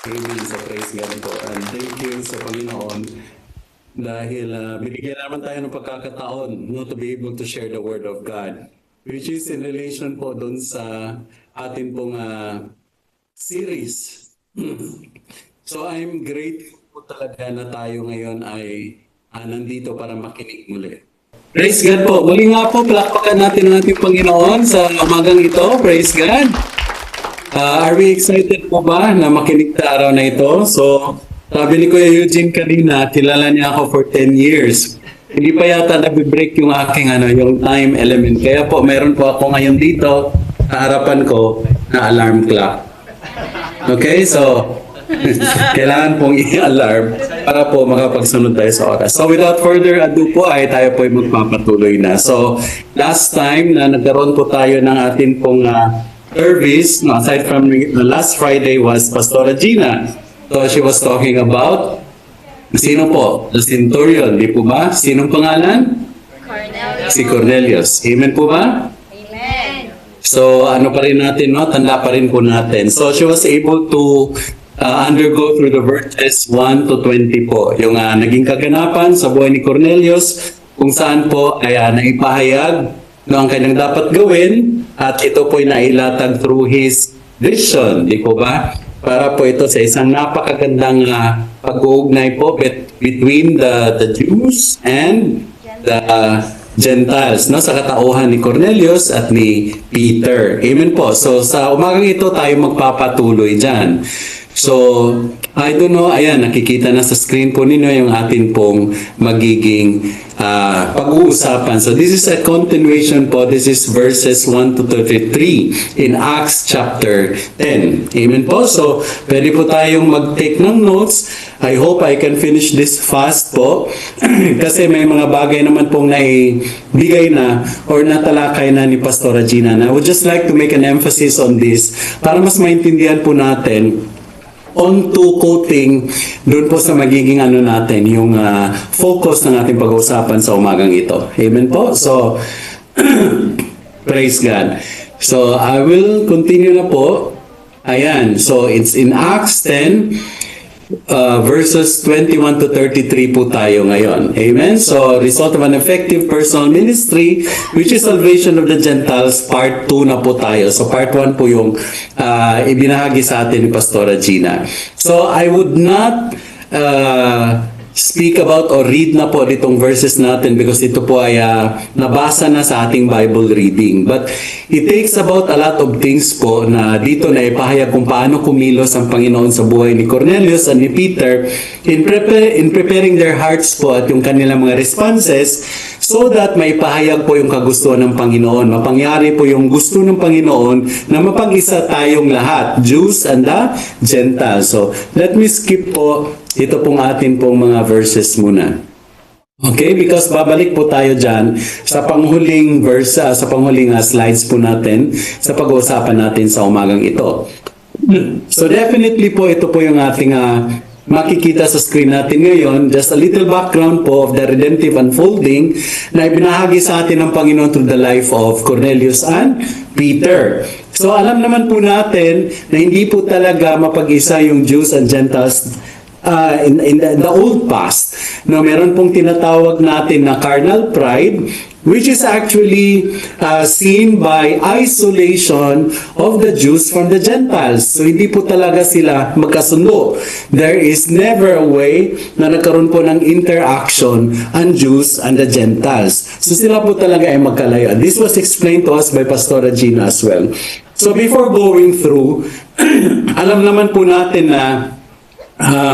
Amen. So praise God po. And thank you sa Panginoon dahil binigyan naman tayo ng pagkakataon to be able to share the Word of God. Which is in relation po dun sa atin pong series. So I'm grateful po talaga na tayo ngayon ay nandito para makinig muli. Praise God po. Muli nga po, palakpakan natin ang ating Panginoon sa umagang ito. Praise God. Are we excited po ba na makinig sa araw na ito? So, sabi ni Kuya Eugene kanina, kilala niya ako for 10 years. Hindi pa yata nag-break yung aking yung time element. Kaya po, meron po ako ngayon dito sa harapan ko na alarm clock. Okay, so kailangan pong i-alarm para po makapagsunod tayo sa oras. So without further ado po ay tayo po ay magpapatuloy na. So last time na nagkaroon po tayo ng atin pong service, aside from the last Friday was Pastora Gina. So she was talking about sino po? The centurion, di po ba? Sinong pangalan? Cornelius. Si Cornelius. Amen po ba? Amen. So ano pa rin natin, tanda pa rin po natin. So she was able to undergo through the verses 1 to 20 po. Yung naging kaganapan sa buhay ni Cornelius, kung saan po ay naipahayag ang kanyang dapat gawin at ito po ay nailatag through his vision, di po ba? Para po ito sa isang napakagandang pag-uugnay po between the Jews and the Gentiles, sa katauhan ni Cornelius at ni Peter. Amen po. So sa umagang ito tayo magpapatuloy dyan. So, I don't know, ayan, nakikita na sa screen po ninyo yung atin pong magiging pag-uusapan. So, this is a continuation po. This is verses 1 to 33 in Acts chapter 10. Amen po. So, pwede po tayong mag-take ng notes. I hope I can finish this fast po. Kasi may mga bagay naman pong naibigay na or natalakay na ni Pastora Gina. And I would just like to make an emphasis on this para mas maintindihan po natin on to quoting doon po sa magiging natin, yung focus ng ating pag-uusapan sa umagang ito. Amen po? So, praise God. So, I will continue na po. Ayan. So, it's in Acts 10, verses 21 to 33 po tayo ngayon. Amen? So, result of an effective personal ministry, which is salvation of the Gentiles, part 2 na po tayo. So, part 1 po yung ibinahagi sa atin ni Pastora Gina. So, I would not speak about or read na po ditong verses natin because ito po ay nabasa na sa ating Bible reading. But it takes about a lot of things po na dito na ipahayag kung paano kumilos ang Panginoon sa buhay ni Cornelius at ni Peter in preparing their hearts po at yung kanilang mga responses so that may pahayag po yung kagustuhan ng Panginoon. Mapangyari po yung gusto ng Panginoon na mapag-isa tayong lahat, Jews and the Gentiles. So, let me skip po ito pong atin pong mga verses muna. Okay, because babalik po tayo dyan sa panghuling verse, sa panghuling slides po natin sa pag-uusapan natin sa umagang ito. So definitely po ito po yung ating makikita sa screen natin ngayon. Just a little background po of the redemptive unfolding na ibinahagi sa atin ng Panginoon through the life of Cornelius and Peter. So alam naman po natin na hindi po talaga mapag-isa yung Jews and Gentiles in the old past. No, meron pong tinatawag natin na carnal pride, which is actually seen by isolation of the Jews from the Gentiles. So hindi po talaga sila magkasundo. There is never a way na nagkaroon po ng interaction ang Jews and the Gentiles. So sila po talaga ay magkalayo. This was explained to us by Pastora Gina as well. So before going through, alam naman po natin na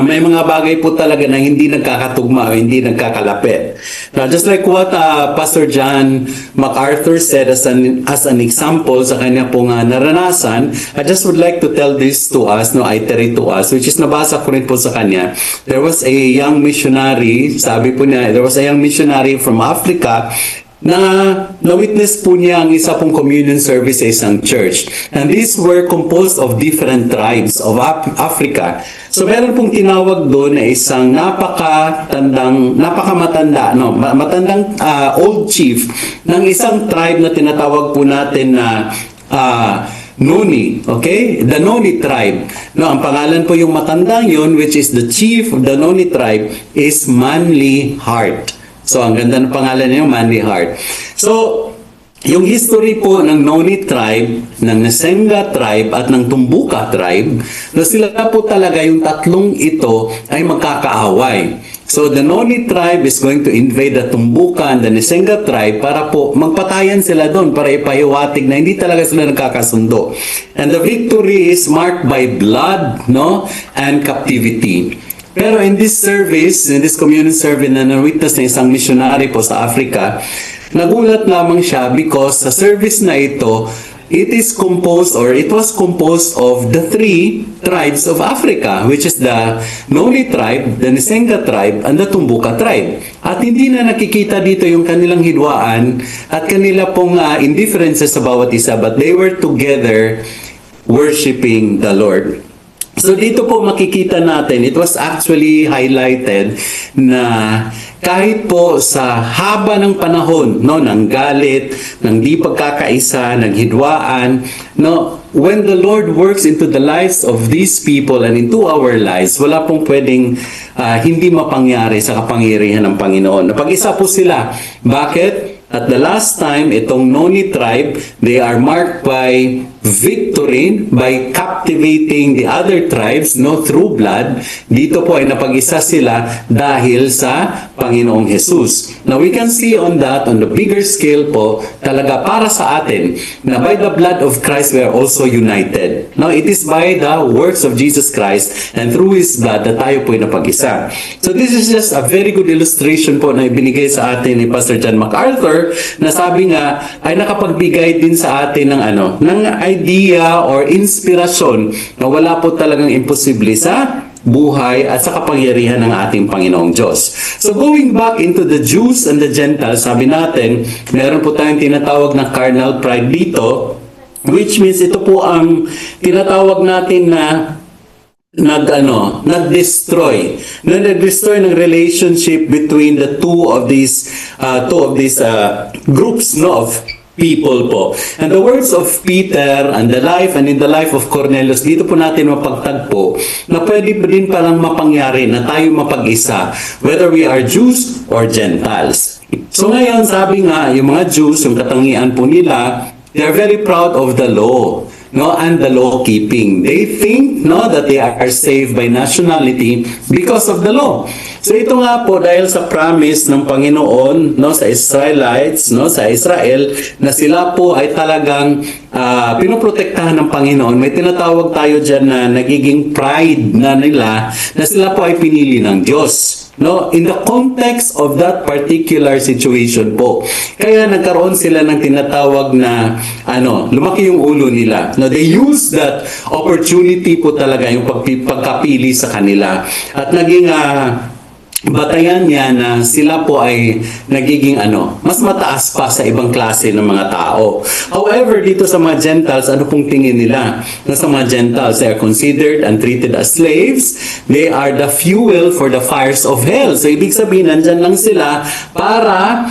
may mga bagay po talaga na hindi nagkakatugma o hindi nagkakalapit. Now, just like what Pastor John MacArthur said as an example sa kanya pong naranasan, I just would like to tell this to us, iterate to us, which is nabasa ko rin po sa kanya. There was a young missionary, sabi po niya, there was a young missionary from Africa na na-witness po niya ang isa pong communion service sa isang church. And these were composed of different tribes of Africa. So meron pong tinawag doon na isang napakamatanda, old chief ng isang tribe na tinatawag po natin na Noni, okay? The Noni tribe. No, ang pangalan po yung matandang yun, which is the chief of the Noni tribe, is Manly Heart. So, ang ganda ng pangalan niya, Manly Heart. So, yung history po ng Noni tribe, ng Nasenga tribe, at ng Tumbuka tribe, na sila po talaga yung tatlong ito ay magkakaaway. So the Noni tribe is going to invade the Tumbuka and the Nasenga tribe para po magpatayan sila doon, para ipahiwatig na hindi talaga sila nagkakasundo. And the victory is marked by blood, no, and captivity. Pero in this service, in this community service na na-witness na isang missionary po sa Africa, nagulat lamang siya because sa service na ito, it was composed of the three tribes of Africa, which is the Noni tribe, the Nasenga tribe, and the Tumbuka tribe. At hindi na nakikita dito yung kanilang hidwaan at kanila pong indifferences sa bawat isa, but they were together worshiping the Lord. So dito po makikita natin, it was actually highlighted na kahit po sa haba ng panahon, no, ng galit, ng di pagkakaisa, ng hidwaan, no, when the Lord works into the lives of these people and into our lives, wala pong pwedeng hindi mapangyari sa kapangyarihan ng Panginoon. Napag-isa po sila. Bakit? At the last time, itong Noni tribe, they are marked by victory, by captivating the other tribes, no, through blood. Dito po ay napag-isa sila dahil sa Panginoong Jesus. Now, we can see on that, on the bigger scale po, talaga para sa atin, na by the blood of Christ, we are also united. Now, it is by the works of Jesus Christ and through His blood na tayo po ay napag-isa. So, this is just a very good illustration po na ibinigay sa atin ni Pastor John MacArthur, na sabi nga ay nakapagbigay din sa atin ng idea or inspirasyon na wala po talagang imposible sa buhay at sa kapangyarihan ng ating Panginoong Diyos. So going back into the Jews and the Gentiles, sabi natin, meron po tayong tinatawag na carnal pride dito, which means ito po ang tinatawag natin na nag-destroy ng relationship between the two of these groups, no, of people po. And the words of Peter and the life and in the life of Cornelius, dito po natin mapagtagpo na pwede din palang mapangyari na tayo mapag-isa, whether we are Jews or Gentiles. So ngayon, sabi nga, yung mga Jews, yung katangian po nila, they are very proud of the law, no, and the law keeping. They think, no, that they are saved by nationality because of the law. So ito nga po dahil sa promise ng Panginoon, no, sa Israelites, no, sa Israel, na sila po ay talagang pinoprotektahan ng Panginoon. May tinatawag tayo diyan na nagiging pride na nila na sila po ay pinili ng Diyos. No, in the context of that particular situation po. Kaya nagkaroon sila ng tinatawag na lumaki yung ulo nila. No, they use that opportunity po talaga yung pagkapili sa kanila. At naging batayan niya na sila po ay nagiging mas mataas pa sa ibang klase ng mga tao. However, dito sa mga Gentiles, ano pong tingin nila? Na sa mga Gentiles, they are considered and treated as slaves. They are the fuel for the fires of hell. So, ibig sabihin, nandyan lang sila para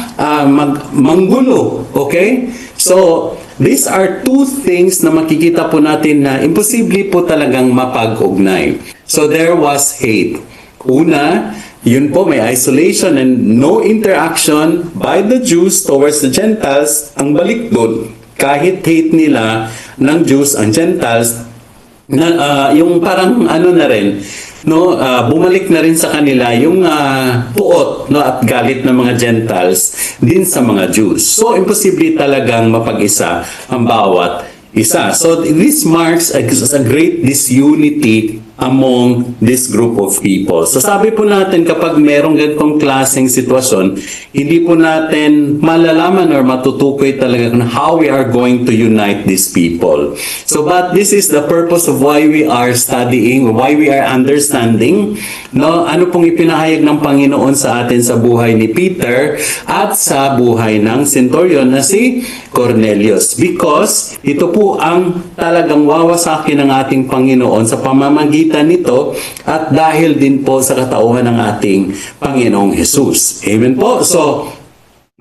manggulo. Okay? So, these are two things na makikita po natin na imposible po talagang mapag-ugnay. So, there was hate. Una, yun po, may isolation and no interaction by the Jews towards the Gentiles. Ang balik doon, kahit hate nila ng Jews ang Gentiles, yung parang na rin, no, bumalik na rin sa kanila yung puot, no, at galit ng mga Gentiles din sa mga Jews. So, imposible talagang mapag-isa ang bawat isa. So, this marks a great disunity among this group of people. So sabi po natin kapag merong ganitong klaseng sitwasyon, hindi po natin malalaman or matutukoy talaga kung how we are going to unite these people. So but this is the purpose of why we are studying, why we are understanding, no, ano pong ipinahayag ng Panginoon sa atin sa buhay ni Peter at sa buhay ng centurion na si Cornelius. Because ito po ang talagang wawasakin ng ating Panginoon sa pamamagitan nito at dahil din po sa katauhan ng ating Panginoong Jesus. Amen po. So,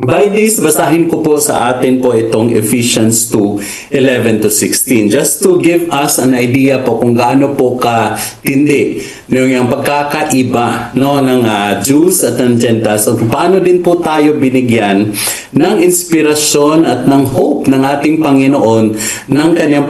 By this, basahin ko po sa atin po itong Ephesians 2:11 to 16. Just to give us an idea po kung gaano po katindi yung pagkakaiba ng Jews at ng Gentiles. So, paano din po tayo binigyan ng inspirasyon at ng hope ng ating Panginoon ng kanyang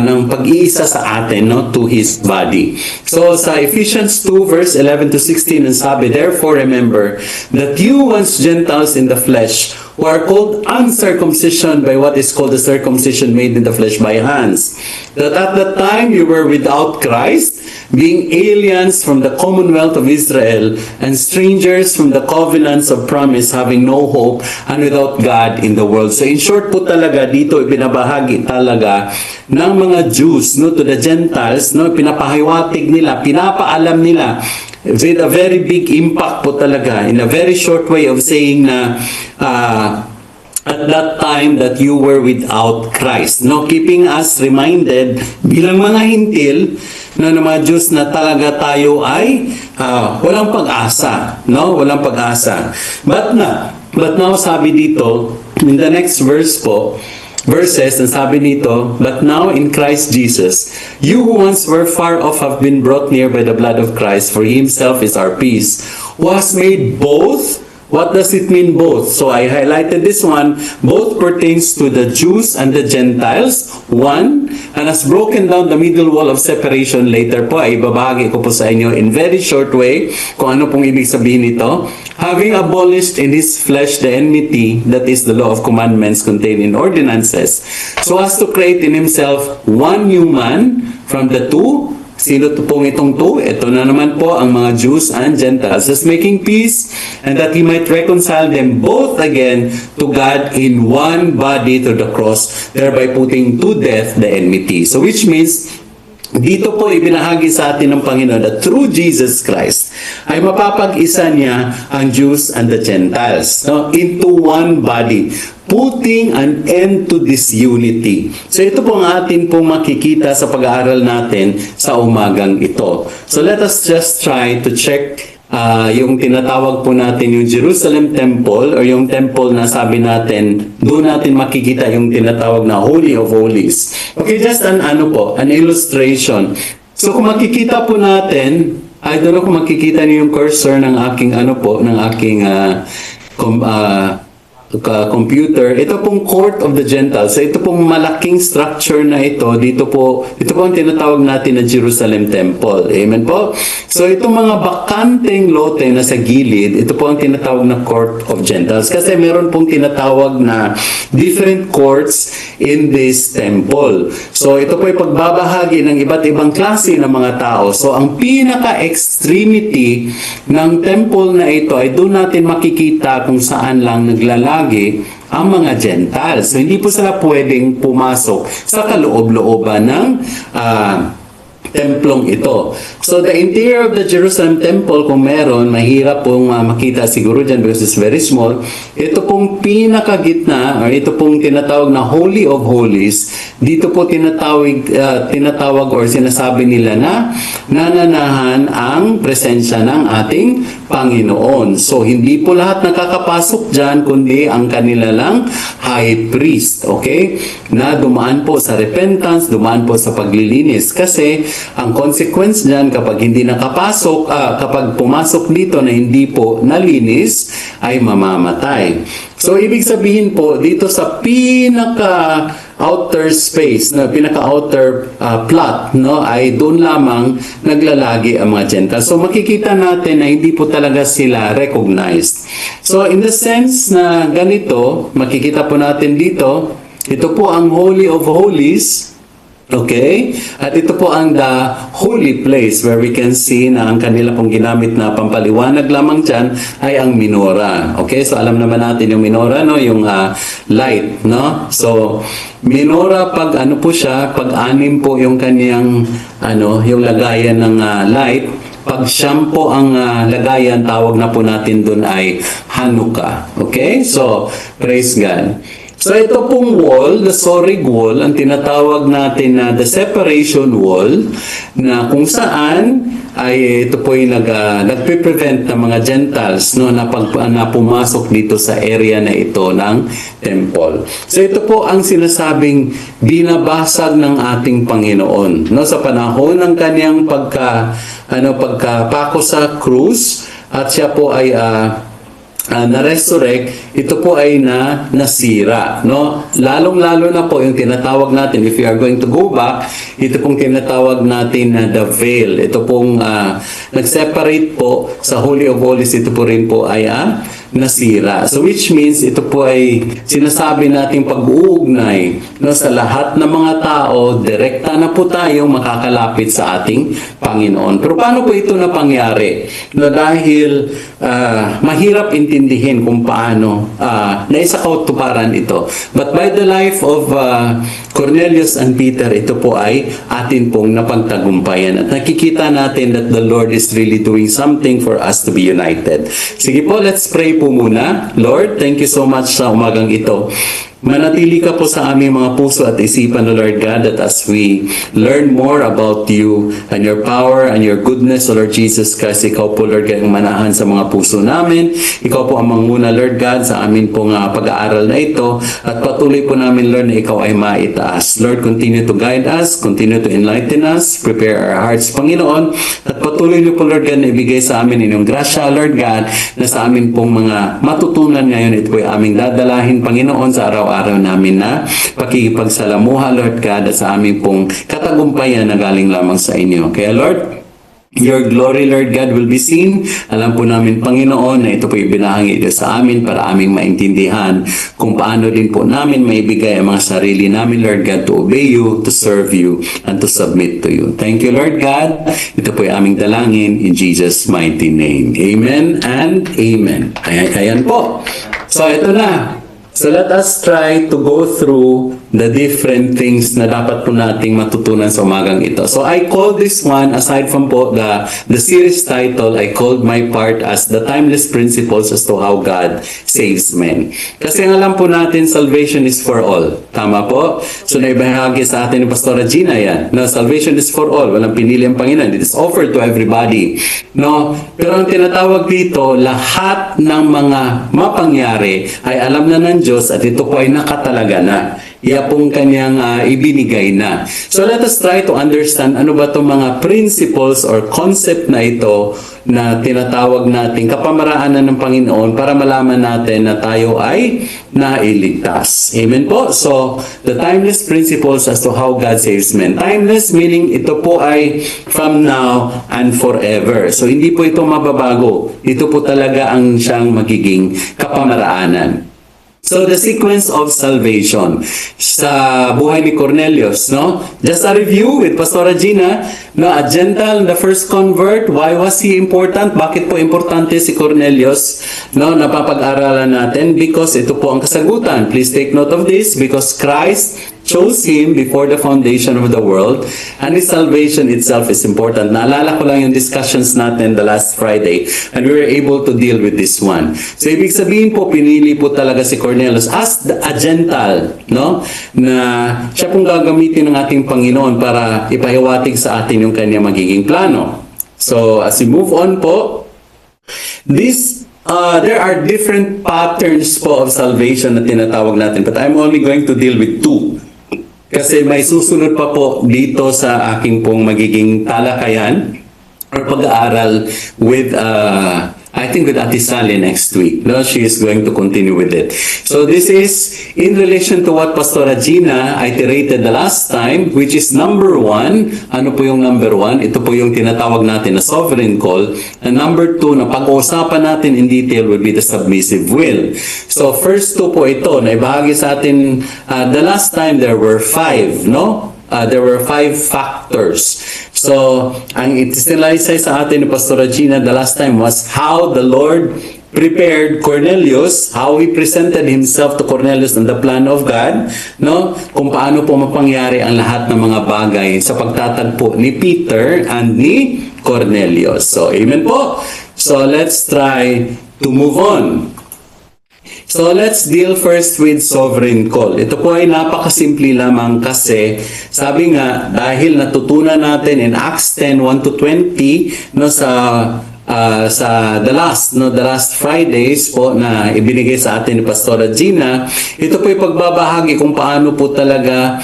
ng pag-iisa sa atin to His body. So, sa Ephesians 2 verse 11 to 16, ang sabi, "Therefore remember that you once Gentiles in the flesh, who are called uncircumcision by what is called the circumcision made in the flesh by hands, that at that time you were without Christ, being aliens from the commonwealth of Israel, and strangers from the covenants of promise, having no hope, and without God in the world." So in short po talaga, dito ibinabahagi talaga ng mga Jews to the Gentiles, pinapahiwatig nila, pinapaalam nila, with a very big impact po talaga, in a very short way of saying na at that time that you were without Christ. Keeping us reminded bilang mga hintil ng mga Diyos na talaga tayo ay walang pag-asa. Walang pag-asa. But now sabi dito, in the next verses, and sabi nito, "But now in Christ Jesus, you who once were far off have been brought near by the blood of Christ, for He Himself is our peace, who has made both." What does it mean both? So I highlighted this one. Both pertains to the Jews and the Gentiles. One, and has broken down the middle wall of separation. Later po ay ibabahagi ko po sa inyo in very short way kung ano pong ibig sabihin nito. Having abolished in His flesh the enmity, that is the law of commandments contained in ordinances, so as to create in Himself one new man from the two. Sino pong itong two? Ito na naman po ang mga Jews and Gentiles, thus making peace, and that He might reconcile them both again to God in one body through the cross, thereby putting to death the enmity. So which means, dito po ibinahagi sa atin ng Panginoon that through Jesus Christ ay mapapag-isa niya ang Jews and the Gentiles into one body, putting an end to disunity. So ito po ang atin pong makikita sa pag-aaral natin sa umagang ito. So let us just try to check yung tinatawag po natin yung Jerusalem Temple, or yung temple na sabi natin, doon natin makikita yung tinatawag na Holy of Holies. Okay, just an illustration. So kung makikita po natin, I don't know kung makikita niyo yung cursor ng aking computer. Ito pong Court of the Gentiles. So ito pong malaking structure na ito, ito po ang tinatawag natin na Jerusalem Temple. Amen po? So itong mga bakanteng lote na sa gilid, ito po ang tinatawag na Court of Gentiles. Kasi meron pong tinatawag na different courts in this temple. So ito po ay pagbabahagi ng iba't ibang klase ng mga tao. So ang pinaka-extremity ng temple na ito ay doon natin makikita kung saan lang naglalagay ang mga Gentiles. So, hindi po sila pwedeng pumasok sa kaloob-looban ng templong ito. So the interior of the Jerusalem Temple, kung meron, mahirap pong makita siguro dyan because it's very small. Ito pong pinakagitna, or ito pong tinatawag na Holy of Holies, dito po tinatawag or sinasabi nila na nananahan ang presensya ng ating Panginoon. So hindi po lahat nakakapasok dyan, kundi ang kanila lang high priest, okay? Na dumaan po sa repentance, dumaan po sa paglilinis. Kasi ang consequence niyan kapag hindi nakapasok, kapag pumasok dito na hindi po nalinis, ay mamamatay. So ibig sabihin po, dito sa pinaka outer space, pinaka outer plot, ay doon lamang naglalagi ang mga Gentiles. So makikita natin na hindi po talaga sila recognized. So in the sense na ganito, makikita po natin dito, ito po ang Holy of Holies. Okay? At ito po ang the holy place where we can see na ang kanila pong ginamit na pampaliwanag lamang dyan ay ang menorah. Okay? So alam naman natin yung menorah, no? Yung light, no? So menorah, pag ano po siya, pag-anim po yung kaniyang yung lagayan ng light. Pag siyam po ang lagayan, tawag na po natin dun ay Hanukkah. Okay? So praise God. So ito pong wall, the Sorig wall, ang tinatawag natin na the separation wall, na kung saan ay ito po yung nagpe-prevent ng mga Gentiles na pumasok dito sa area na ito ng temple. So ito po ang sinasabing binabasag ng ating Panginoon. Sa panahon ng kanyang pagkapako sa krus, at siya po ay na-resurrect, ito po ay nasira. Lalong-lalo na po yung tinatawag natin, if you are going to go back, ito pong tinatawag natin na the veil. Ito pong nag-separate po sa Holy of Holies, ito po rin po ay nasira. So which means ito po ay sinasabi nating pag-uugnay sa lahat ng mga tao, direkta na po tayong makakalapit sa ating Panginoon. Pero paano po ito napangyari? Dahil mahirap intindihin kung paano naisakautuparan ito. But by the life of Cornelius and Peter, ito po ay atin pong napagtagumpayan. At nakikita natin that the Lord is really doing something for us to be united. Sige po, let's pray po muna. Lord, thank you so much sa umagang ito. Manatili ka po sa aming mga puso at isipan, O Lord God, that as we learn more about you and your power and your goodness, O Lord Jesus Christ, ikaw po, Lord God, ang manahan sa mga puso namin. Ikaw po ang manguna, Lord God, sa amin pong pag-aaral na ito. At patuloy po namin, Lord, na ikaw ay maitaas. Lord, continue to guide us, continue to enlighten us, prepare our hearts, Panginoon. At patuloy niyo po, Lord God, na ibigay sa amin inyong grasya, Lord God, na sa amin pong mga matutunan ngayon, ito po ay aming dadalahin, Panginoon, sa araw-araw namin na pakikipagsalamuha, Lord God, at sa aming pong katagumpayan na galing lamang sa inyo. Kaya Lord, your glory, Lord God, will be seen. Alam po namin, Panginoon, na ito po ibinahagi ito sa amin para aming maintindihan kung paano din po namin maibigay ang mga sarili namin, Lord God, to obey you, to serve you, and to submit to you. Thank you, Lord God. Ito po ay aming dalangin in Jesus' mighty name. Amen and amen. Ayan po. So, ito na. So let us try to go through the different things na dapat po nating matutunan sa umagang ito. So I called this one, aside from po the series title, I called my part as the timeless principles as to how God saves men. Kasi ang alam po natin, salvation is for all. Tama po? So naibahagi sa atin ni Pastora Gina yan. No, salvation is for all. Walang pinili ang Panginoon. It is offered to everybody. No? Pero ang tinatawag dito, lahat ng mga mapangyari ay alam na ng Diyos at ito po ay nakatalaga na. Iya pong kanyang ibinigay na. So let us try to understand ano ba itong mga principles or concept na ito na tinatawag natin kapamaraanan ng Panginoon para malaman natin na tayo ay nailigtas. Amen po? So, the timeless principles as to how God saves men. Timeless meaning ito po ay from now and forever. So, hindi po ito mababago. Ito po talaga ang siyang magiging kapamaraanan. So, the sequence of salvation sa buhay ni Cornelius, no? Just a review with Pastora Gina, no? A Gentile, the first convert. Why was he important? Bakit po importante si Cornelius? No? Napapag-aralan natin because ito po ang kasagutan. Please take note of this because Christ chose him before the foundation of the world and his salvation itself is important. Naalala ko lang yung discussions natin the last Friday and we were able to deal with this one. So, ibig sabihin po, pinili po talaga si Cornelius as a Gentile, no? Na siya pong gagamitin ng ating Panginoon para ipahiwatig sa atin yung kanya magiging plano. So, as we move on po, there are different patterns po of salvation na tinatawag natin, but I'm only going to deal with two. Kasi may susunod pa po dito sa aking pong magiging talakayan or pag-aaral with I think with Ate Sally next week. No, she is going to continue with it. So this is in relation to what Pastora Gina iterated the last time, which is number 1. Ano po yung number 1? Ito po yung tinatawag natin na sovereign call. And number 2 na pag-uusapan natin in detail will be the submissive will. So first 2 po ito, na ibahagi sa atin, the last time there were 5, no? There were 5 factors. So, ang itinalaysay sa atin ni Pastora Gina the last time was how the Lord prepared Cornelius, how he presented himself to Cornelius and the plan of God, no? Kung paano po mapangyari ang lahat ng mga bagay sa pagtatagpo ni Peter and ni Cornelius. So, amen po. So, let's try to move on. So let's deal first with sovereign call. Ito po ay napakasimple lamang kasi sabi nga dahil natutunan natin in Acts 10:1-20 no sa the last Fridays po na ibinigay sa atin ni Pastora Gina, ito po ay pagbabahagi kung paano po talaga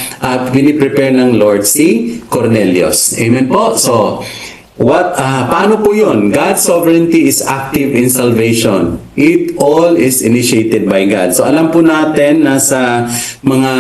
piniprepare ng Lord si Cornelius. Amen po. So paano po yun? God's sovereignty is active in salvation. It all is initiated by God. So alam po natin na sa mga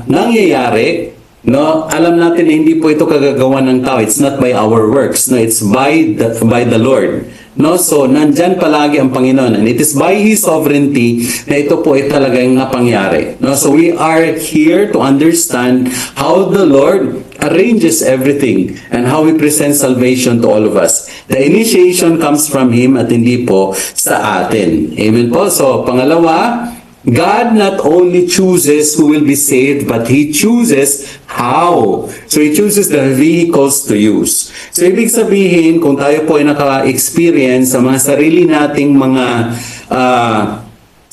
nangyayari, no, alam natin na hindi po ito kagagawa ng tao. It's not by our works. No, it's by the Lord. No, so nandyan palagi ang Panginoon, and it is by His sovereignty na ito po ay talagang napangyari. No, so we are here to understand how the Lord arranges everything and how He presents salvation to all of us. The initiation comes from Him at hindi po sa atin. Amen po. So pangalawa, God not only chooses who will be saved, but He chooses how. So He chooses the vehicles to use. So ibig sabihin, kung tayo po ay naka-experience sa mga sarili nating mga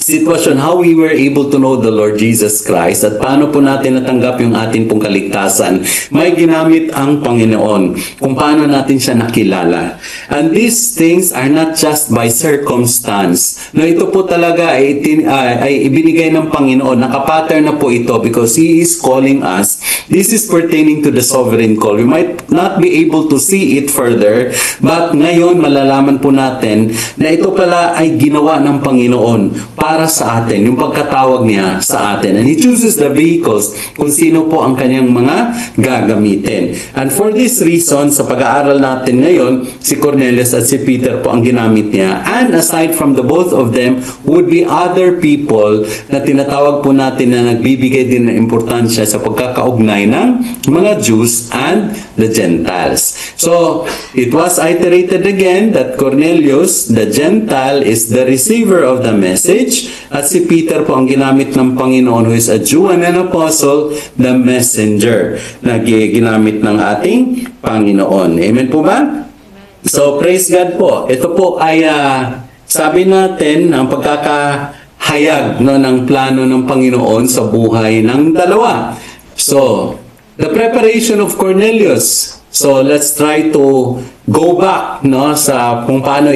sitwasyon, how we were able to know the Lord Jesus Christ at paano po natin natanggap yung ating pong kaligtasan, may ginamit ang Panginoon kung paano natin siya nakilala. And these things are not just by circumstance. No, ito po talaga ay ibinigay ng Panginoon. Nakapattern na po ito because He is calling us. This is pertaining to the sovereign call. We might not be able to see it further, but ngayon malalaman po natin na ito pala ay ginawa ng Panginoon para sa atin, yung pagkatawag niya sa atin. And He chooses the vehicles kung sino po ang kanyang mga gagamitin. And for this reason, sa pag-aaral natin ngayon, si Cornelius at si Peter po ang ginamit niya. And aside from the both of them, would be other people na tinatawag po natin na nagbibigay din ng importansya sa pagkakaugnay ng mga Jews and the Gentiles. So, it was iterated again that Cornelius, the Gentile, is the receiver of the message, at si Peter po ang ginamit ng Panginoon, who is a Jew and an apostle, the messenger, na ginamit ng ating Panginoon. Amen po ba? So, praise God po. Ito po ay sabi natin ang pagkakahayag ng plano ng Panginoon sa buhay ng dalawa. So, the preparation of Cornelius. So let's try to go back sa kung paano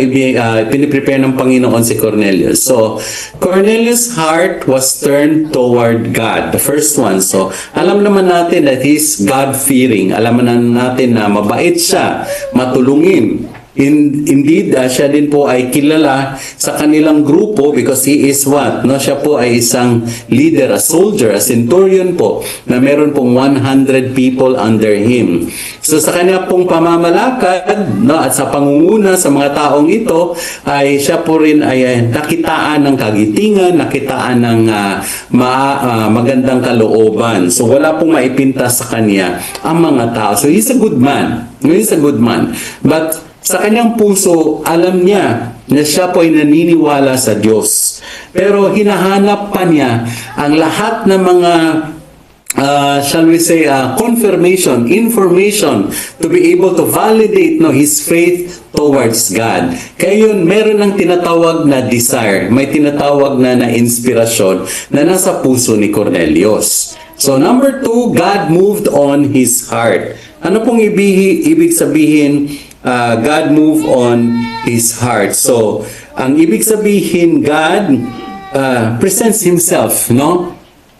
piniprepare ng Panginoon si Cornelius. So Cornelius' heart was turned toward God, the first one. So alam naman natin that he's God-fearing. Alam natin na mabait siya, matulungin. Indeed, siya din po ay kilala sa kanilang grupo because he is what? No, siya po ay isang leader, a soldier, a centurion po, na meron pong 100 people under him. So sa kanya pong pamamalakad, at sa pangunguna sa mga taong ito, ay siya po rin ay nakitaan ng kagitingan, nakitaan ng magandang kalooban. So wala pong maipinta sa kanya ang mga tao. So he's a good man. He's a good man. But sa kanyang puso, alam niya na siya po ay naniniwala sa Diyos. Pero hinahanap pa niya ang lahat ng mga shall we say, confirmation, information to be able to validate his faith towards God. Kaya yun, meron ng tinatawag na desire, may tinatawag na inspirasyon na nasa puso ni Cornelius. So number 2, God moved on his heart. Ano pong ibig sabihin, God moved on his heart? So, ang ibig sabihin, God presents himself,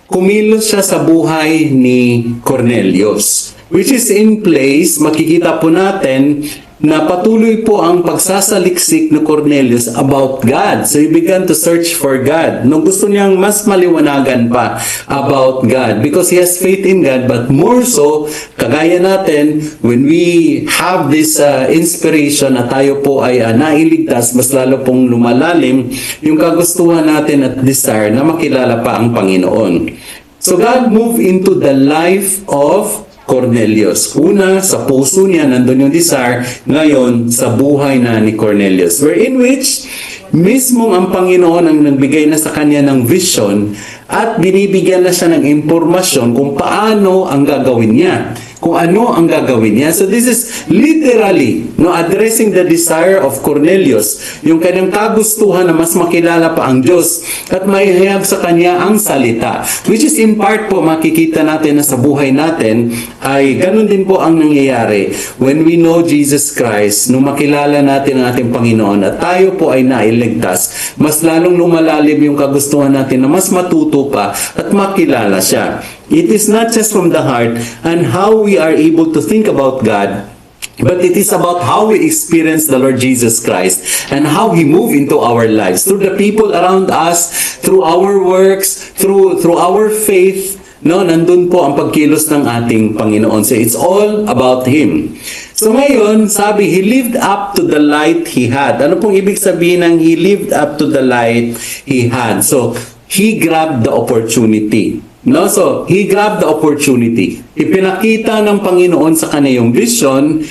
kumilos siya sa buhay ni Cornelius, which is in place. Makikita po natin na patuloy po ang pagsasaliksik ni Cornelius about God. So he began to search for God. Nung gusto niyang mas maliwanagan pa about God because he has faith in God, but more so, kagaya natin, when we have this inspiration na tayo po ay nailigtas, mas lalo pong lumalalim yung kagustuhan natin at desire na makilala pa ang Panginoon. So God moved into the life of Cornelius. Una, sa puso niya, nandun yung desire. Ngayon, sa buhay na ni Cornelius. Wherein which, mismo ang Panginoon ang nagbigay na sa kanya ng vision at binibigyan na siya ng impormasyon kung paano ang gagawin niya. kung ano ang gagawin niya. So this is literally addressing the desire of Cornelius, yung kanyang kagustuhan na mas makilala pa ang Diyos at maihayag sa kanya ang salita. Which is in part po makikita natin na sa buhay natin ay ganun din po ang nangyayari when we know Jesus Christ, nung makilala natin ang ating Panginoon at tayo po ay nailigtas, mas lalong lumalalim yung kagustuhan natin na mas matuto pa at makilala siya. It is not just from the heart and how we are able to think about God, but it is about how we experience the Lord Jesus Christ and how He moved into our lives, through the people around us, through our works, through our faith. Nandun po ang pagkilos ng ating Panginoon. So it's all about Him. So ngayon, sabi, He lived up to the light He had. Ano pong ibig sabihin ng He lived up to the light He had? So, He grabbed the opportunity. So, He grabbed the opportunity. Ipinakita ng Panginoon sa kanya yung vision,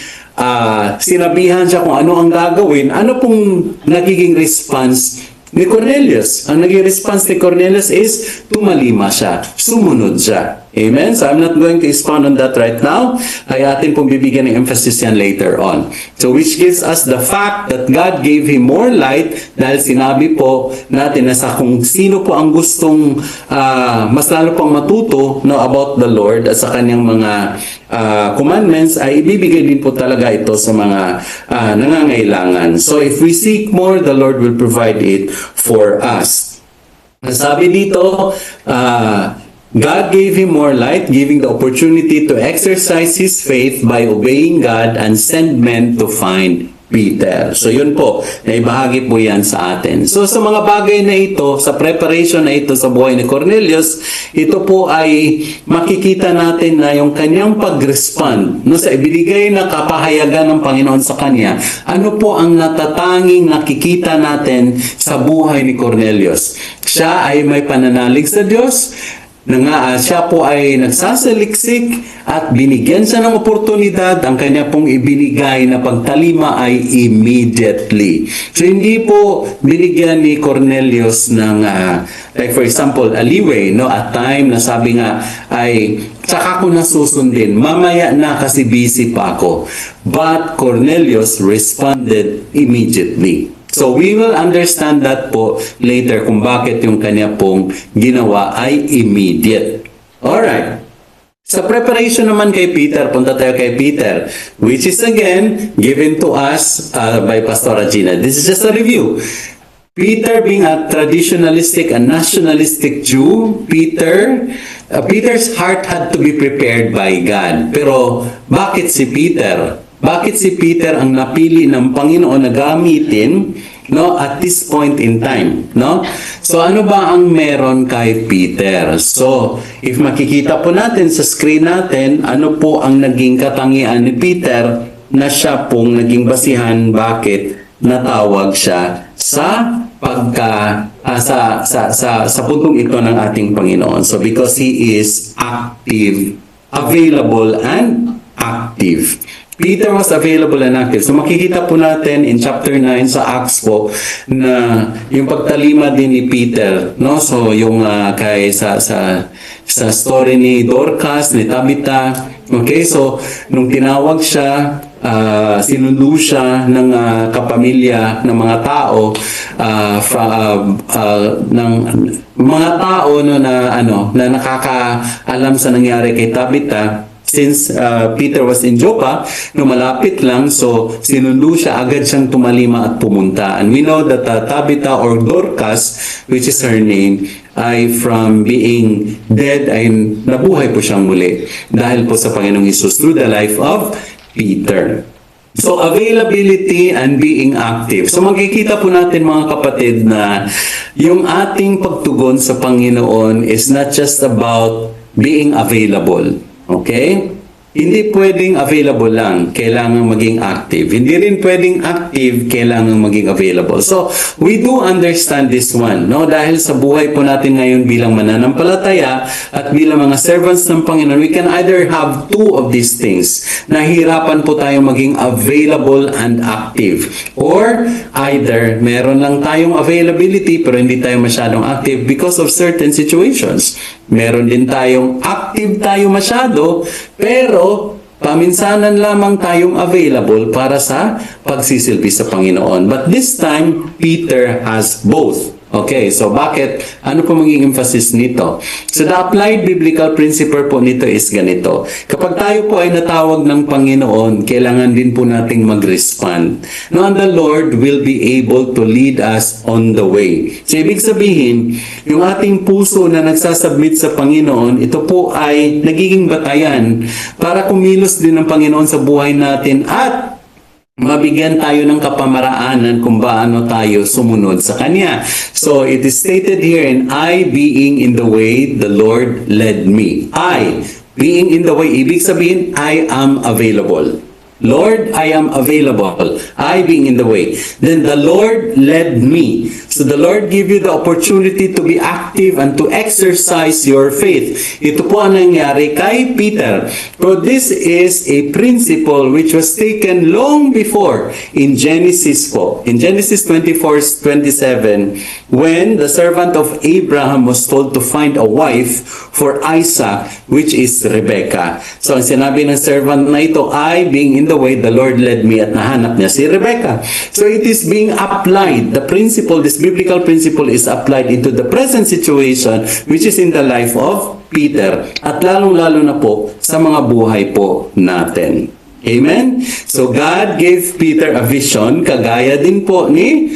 sinabihan siya kung ano ang gagawin, ano pong nagiging response ni Cornelius. Ang naging response ni Cornelius is tumalima siya, sumunod siya. Amen? So I'm not going to expound on that right now. Ay atin pong bibigyan ng emphasis yan later on. So which gives us the fact that God gave him more light dahil sinabi po natin na sa kung sino po ang gustong mas lalo pang matuto about the Lord at sa kanyang mga commandments ay ibibigay din po talaga ito sa mga nangangailangan. So if we seek more, the Lord will provide it for us. Sabi dito, God gave him more light, giving the opportunity to exercise his faith by obeying God and send men to find Peter. So yun po, naibahagi po yan sa atin. So sa mga bagay na ito, sa preparation na ito sa buhay ni Cornelius, ito po ay makikita natin na yung kanyang pag-respond sa ibinigay na kapahayagan ng Panginoon sa kanya. Ano po ang natatanging nakikita natin sa buhay ni Cornelius? Siya ay may pananalig sa Diyos, siya po ay nagsasaliksik at binigyan siya ng oportunidad. Ang kanya pong ibinigay na pagtalima ay immediately. So hindi po binigyan ni Cornelius ng like for example a leeway, a time na sabi nga ay saka ko na susundin, mamaya na kasi busy pa ako. But Cornelius responded immediately. So we will understand that po later kung bakit yung kanya pong ginawa ay immediate. Alright. Sa preparation naman kay Peter, punta tayo kay Peter, which is again given to us by Pastor Regina. This is just a review. Peter being a traditionalistic and nationalistic Jew, Peter's heart had to be prepared by God. Pero bakit si Peter? Bakit si Peter ang napili ng Panginoon na gamitin at this point in time? So ano ba ang meron kay Peter? So if makikita po natin sa screen natin, ano po ang naging katangian ni Peter na siya pong naging basihan bakit natawag siya sa sa puntong ito ng ating Panginoon. So because he is active, available and active. Peter was available and active. So makikita po natin in chapter 9 sa Acts po na yung pagtalima din ni Peter, So yung sa story ni Dorcas, ni Tabitha. Okay, so nung tinawag siya, sinundo siya ng kapamilya ng mga tao ng mga tao na nakakaalam sa nangyari kay Tabitha. Since Peter was in Joppa, malapit lang, so sinundo siya, agad siyang tumalima at pumunta. And we know that Tabitha or Dorcas, which is her name, ay from being dead ay nabuhay po siyang muli dahil po sa Panginoong Hesus through the life of Peter. So availability and being active. So makikita po natin mga kapatid na yung ating pagtugon sa Panginoon is not just about being available. Okay? Hindi pwedeng available lang, kailangan maging active. Hindi rin pwedeng active, kailangan maging available. So, we do understand this one, Dahil sa buhay po natin ngayon bilang mananampalataya at bilang mga servants ng Panginoon, we can either have two of these things. Nahihirapan po tayo maging available and active. Or, either meron lang tayong availability pero hindi tayo masyadong active because of certain situations. Meron din tayong active tayo masyado, pero paminsanan lamang tayong available para sa pagsisilbi sa Panginoon. But this time, Peter has both. Okay, so bakit? Ano po maging emphasis nito? So the applied biblical principle po nito is ganito. Kapag tayo po ay natawag ng Panginoon, kailangan din po nating mag-respond. No, and the Lord will be able to lead us on the way. So ibig sabihin, yung ating puso na nagsasubmit sa Panginoon, ito po ay nagiging batayan para kumilos din ng Panginoon sa buhay natin at mabigyan tayo ng kapamaraanan kung paano tayo sumunod sa Kanya. So, it is stated here, and I being in the way, the Lord led me. I being in the way, ibig sabihin, I am available. Lord, I am available. I being in the way. Then the Lord led me. So the Lord give you the opportunity to be active and to exercise your faith. Ito po ang nangyari kay Peter. So this is a principle which was taken long before in Genesis po. In Genesis 24:27, when the servant of Abraham was told to find a wife for Isaac, which is Rebecca. So ang sinabi ng servant na ito, I being in the way, the Lord led me, at nahanap niya si Rebecca. So it is being applied. The principle, this biblical principle is applied into the present situation which is in the life of Peter at lalong-lalo na po sa mga buhay po natin. Amen? So God gave Peter a vision, kagaya din po ni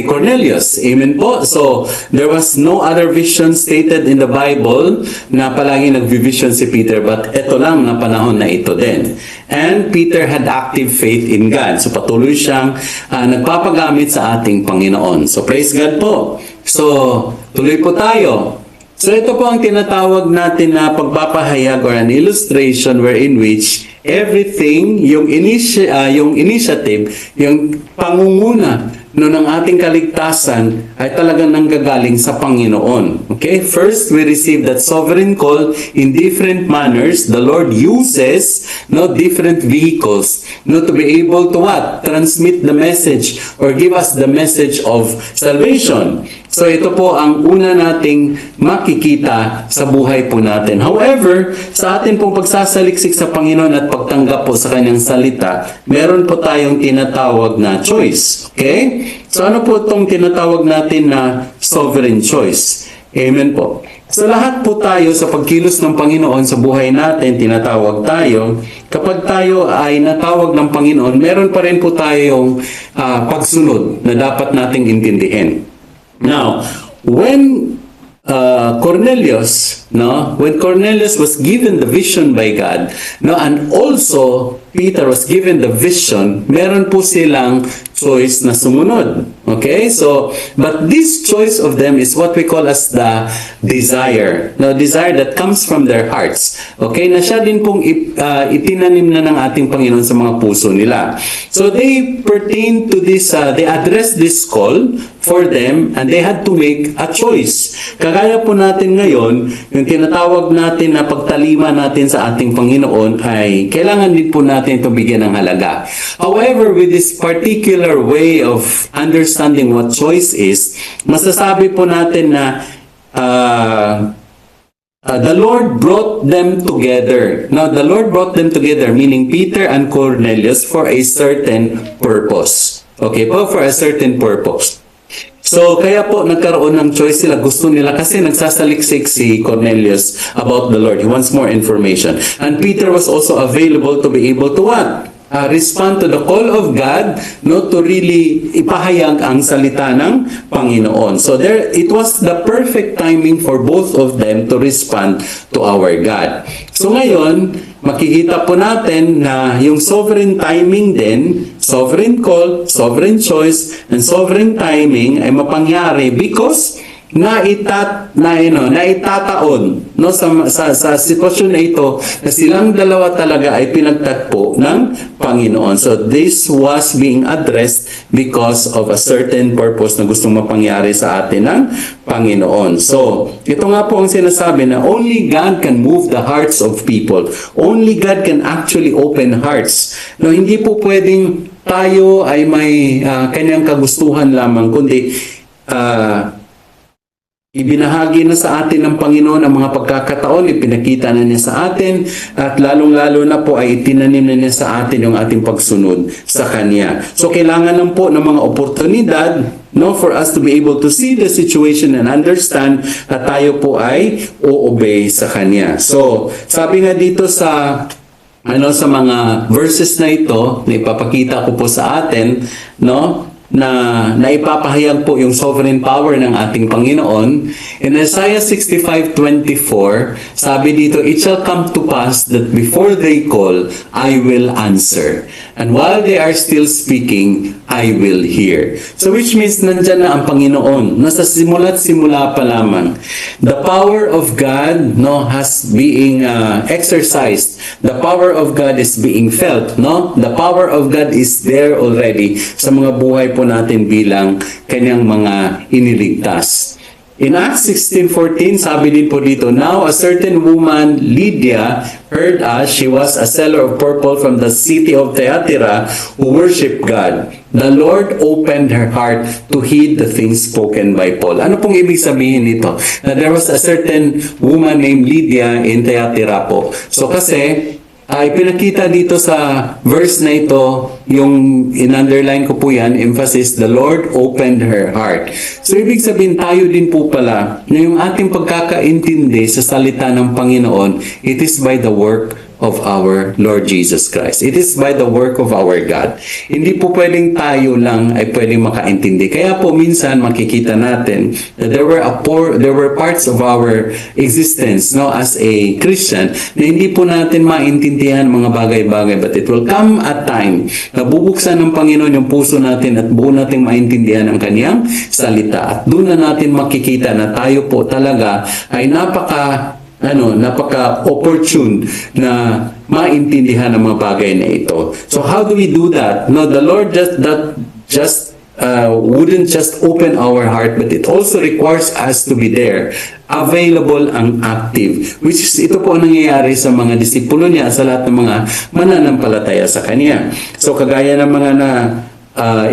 Cornelius. Amen po. So, there was no other vision stated in the Bible na palagi nagvivision si Peter, but ito lang na panahon na ito din. And Peter had active faith in God. So, patuloy siyang nagpapagamit sa ating Panginoon. So, praise God po. So, tuloy po tayo. So, ito po ang tinatawag natin na pagpapahayag or an illustration wherein which everything, yung initiative, yung pangunguna ng ating kaligtasan ay talagang nanggagaling sa Panginoon. Okay? First, we receive that sovereign call in different manners. The Lord uses different vehicles to be able to what? Transmit the message or give us the message of salvation. So ito po ang una nating makikita sa buhay po natin. However, sa atin pong pagsasaliksik sa Panginoon at pagtanggap po sa Kanyang salita, meron po tayong tinatawag na choice. Okay? So ano po itong tinatawag natin na sovereign choice? Amen po. So lahat po tayo sa pagkilos ng Panginoon sa buhay natin, tinatawag tayo. Kapag tayo ay natawag ng Panginoon, meron pa rin po tayong pagsunod na dapat nating intindihin. Now, when Cornelius was given the vision by God, and also Peter was given the vision, meron po silang choice na sumunod. Okay? So, but this choice of them is what we call as the desire. Now, desire that comes from their hearts. Okay? Na siya din pong itinanim na ng ating Panginoon sa mga puso nila. So, they pertain to this, they address this call for them and they had to make a choice. Kagaya po natin ngayon, yung tinatawag natin na pagtalima natin sa ating Panginoon ay kailangan din po natin itong bigyan ng halaga. However, with this particular way of understanding what choice is, masasabi po natin na the Lord brought them together. Now, the Lord brought them together, meaning Peter and Cornelius, for a certain purpose. Okay po, for a certain purpose. So, kaya po nagkaroon ng choice sila. Gusto nila kasi nagsasaliksik si Cornelius about the Lord. He wants more information. And Peter was also available to be able to what? Respond to the call of God, to really ipahayag ang salita ng Panginoon. So it was the perfect timing for both of them to respond to our God. So ngayon, makikita po natin na yung sovereign timing din, sovereign call, sovereign choice, and sovereign timing ay mapangyari because naitataon sa sitwasyon na ito na silang dalawa talaga ay pinagtagpo ng Panginoon. So this was being addressed because of a certain purpose na gustong mapangyari sa atin ng Panginoon. So ito nga po ang sinasabi na only God can move the hearts of people. Only God can actually open hearts. No, hindi po pwedeng tayo ay may kanyang kagustuhan lamang, kundi Ibinahagi na sa atin ng Panginoon ang mga pagkakataon, ipinakita na niya sa atin, at lalong-lalo na po ay itinanim na niya sa atin yung ating pagsunod sa Kanya. So kailangan lang po ng mga oportunidad, no, for us to be able to see the situation and understand at tayo po ay o-obey sa Kanya. So sabi nga dito sa sa mga verses na ito, na ipapakita ko po sa atin, no, na naipapahayag po yung sovereign power ng ating Panginoon. In Isaiah 65:24, sabi dito, "It shall come to pass that before they call, I will answer. And while they are still speaking, I will hear." So which means nandyan na ang Panginoon. Nasa simula't simula pa lamang. The power of God, no, has being exercised. The power of God is being felt, no? The power of God is there already sa mga buhay po natin bilang kanyang mga iniligtas. In Acts 16:14, sabi din po dito, "Now a certain woman, Lydia, heard us. She was a seller of purple from the city of Thyatira who worshiped God. The Lord opened her heart to heed the things spoken by Paul." Ano pong ibig sabihin nito? Na there was a certain woman named Lydia in Thyatira po. So kasi, ay pinakita dito sa verse na ito, yung in-underline ko po yan, emphasis, the Lord opened her heart. So ibig sabihin tayo din po pala na yung ating pagkakaintindi sa salita ng Panginoon, it is by the work of our Lord Jesus Christ. It is by the work of our God. Hindi po pwedeng tayo lang ay pwedeng makaintindi. Kaya po minsan makikita natin that there were parts of our existence, no, as a Christian na hindi po natin maintindihan mga bagay-bagay, but it will come at time na bubuksan ng Panginoon yung puso natin at buo nating maintindihan ang Kaniyang salita. At doon na natin makikita na tayo po talaga ay napaka-opportune na maintindihan ang mga bagay na ito. So how do we do that? No, the Lord wouldn't just open our heart, but it also requires us to be there, available and active, which is ito po ang nangyayari sa mga disipulo niya, sa lahat ng mga mananampalataya sa Kanya. So kagaya ng mga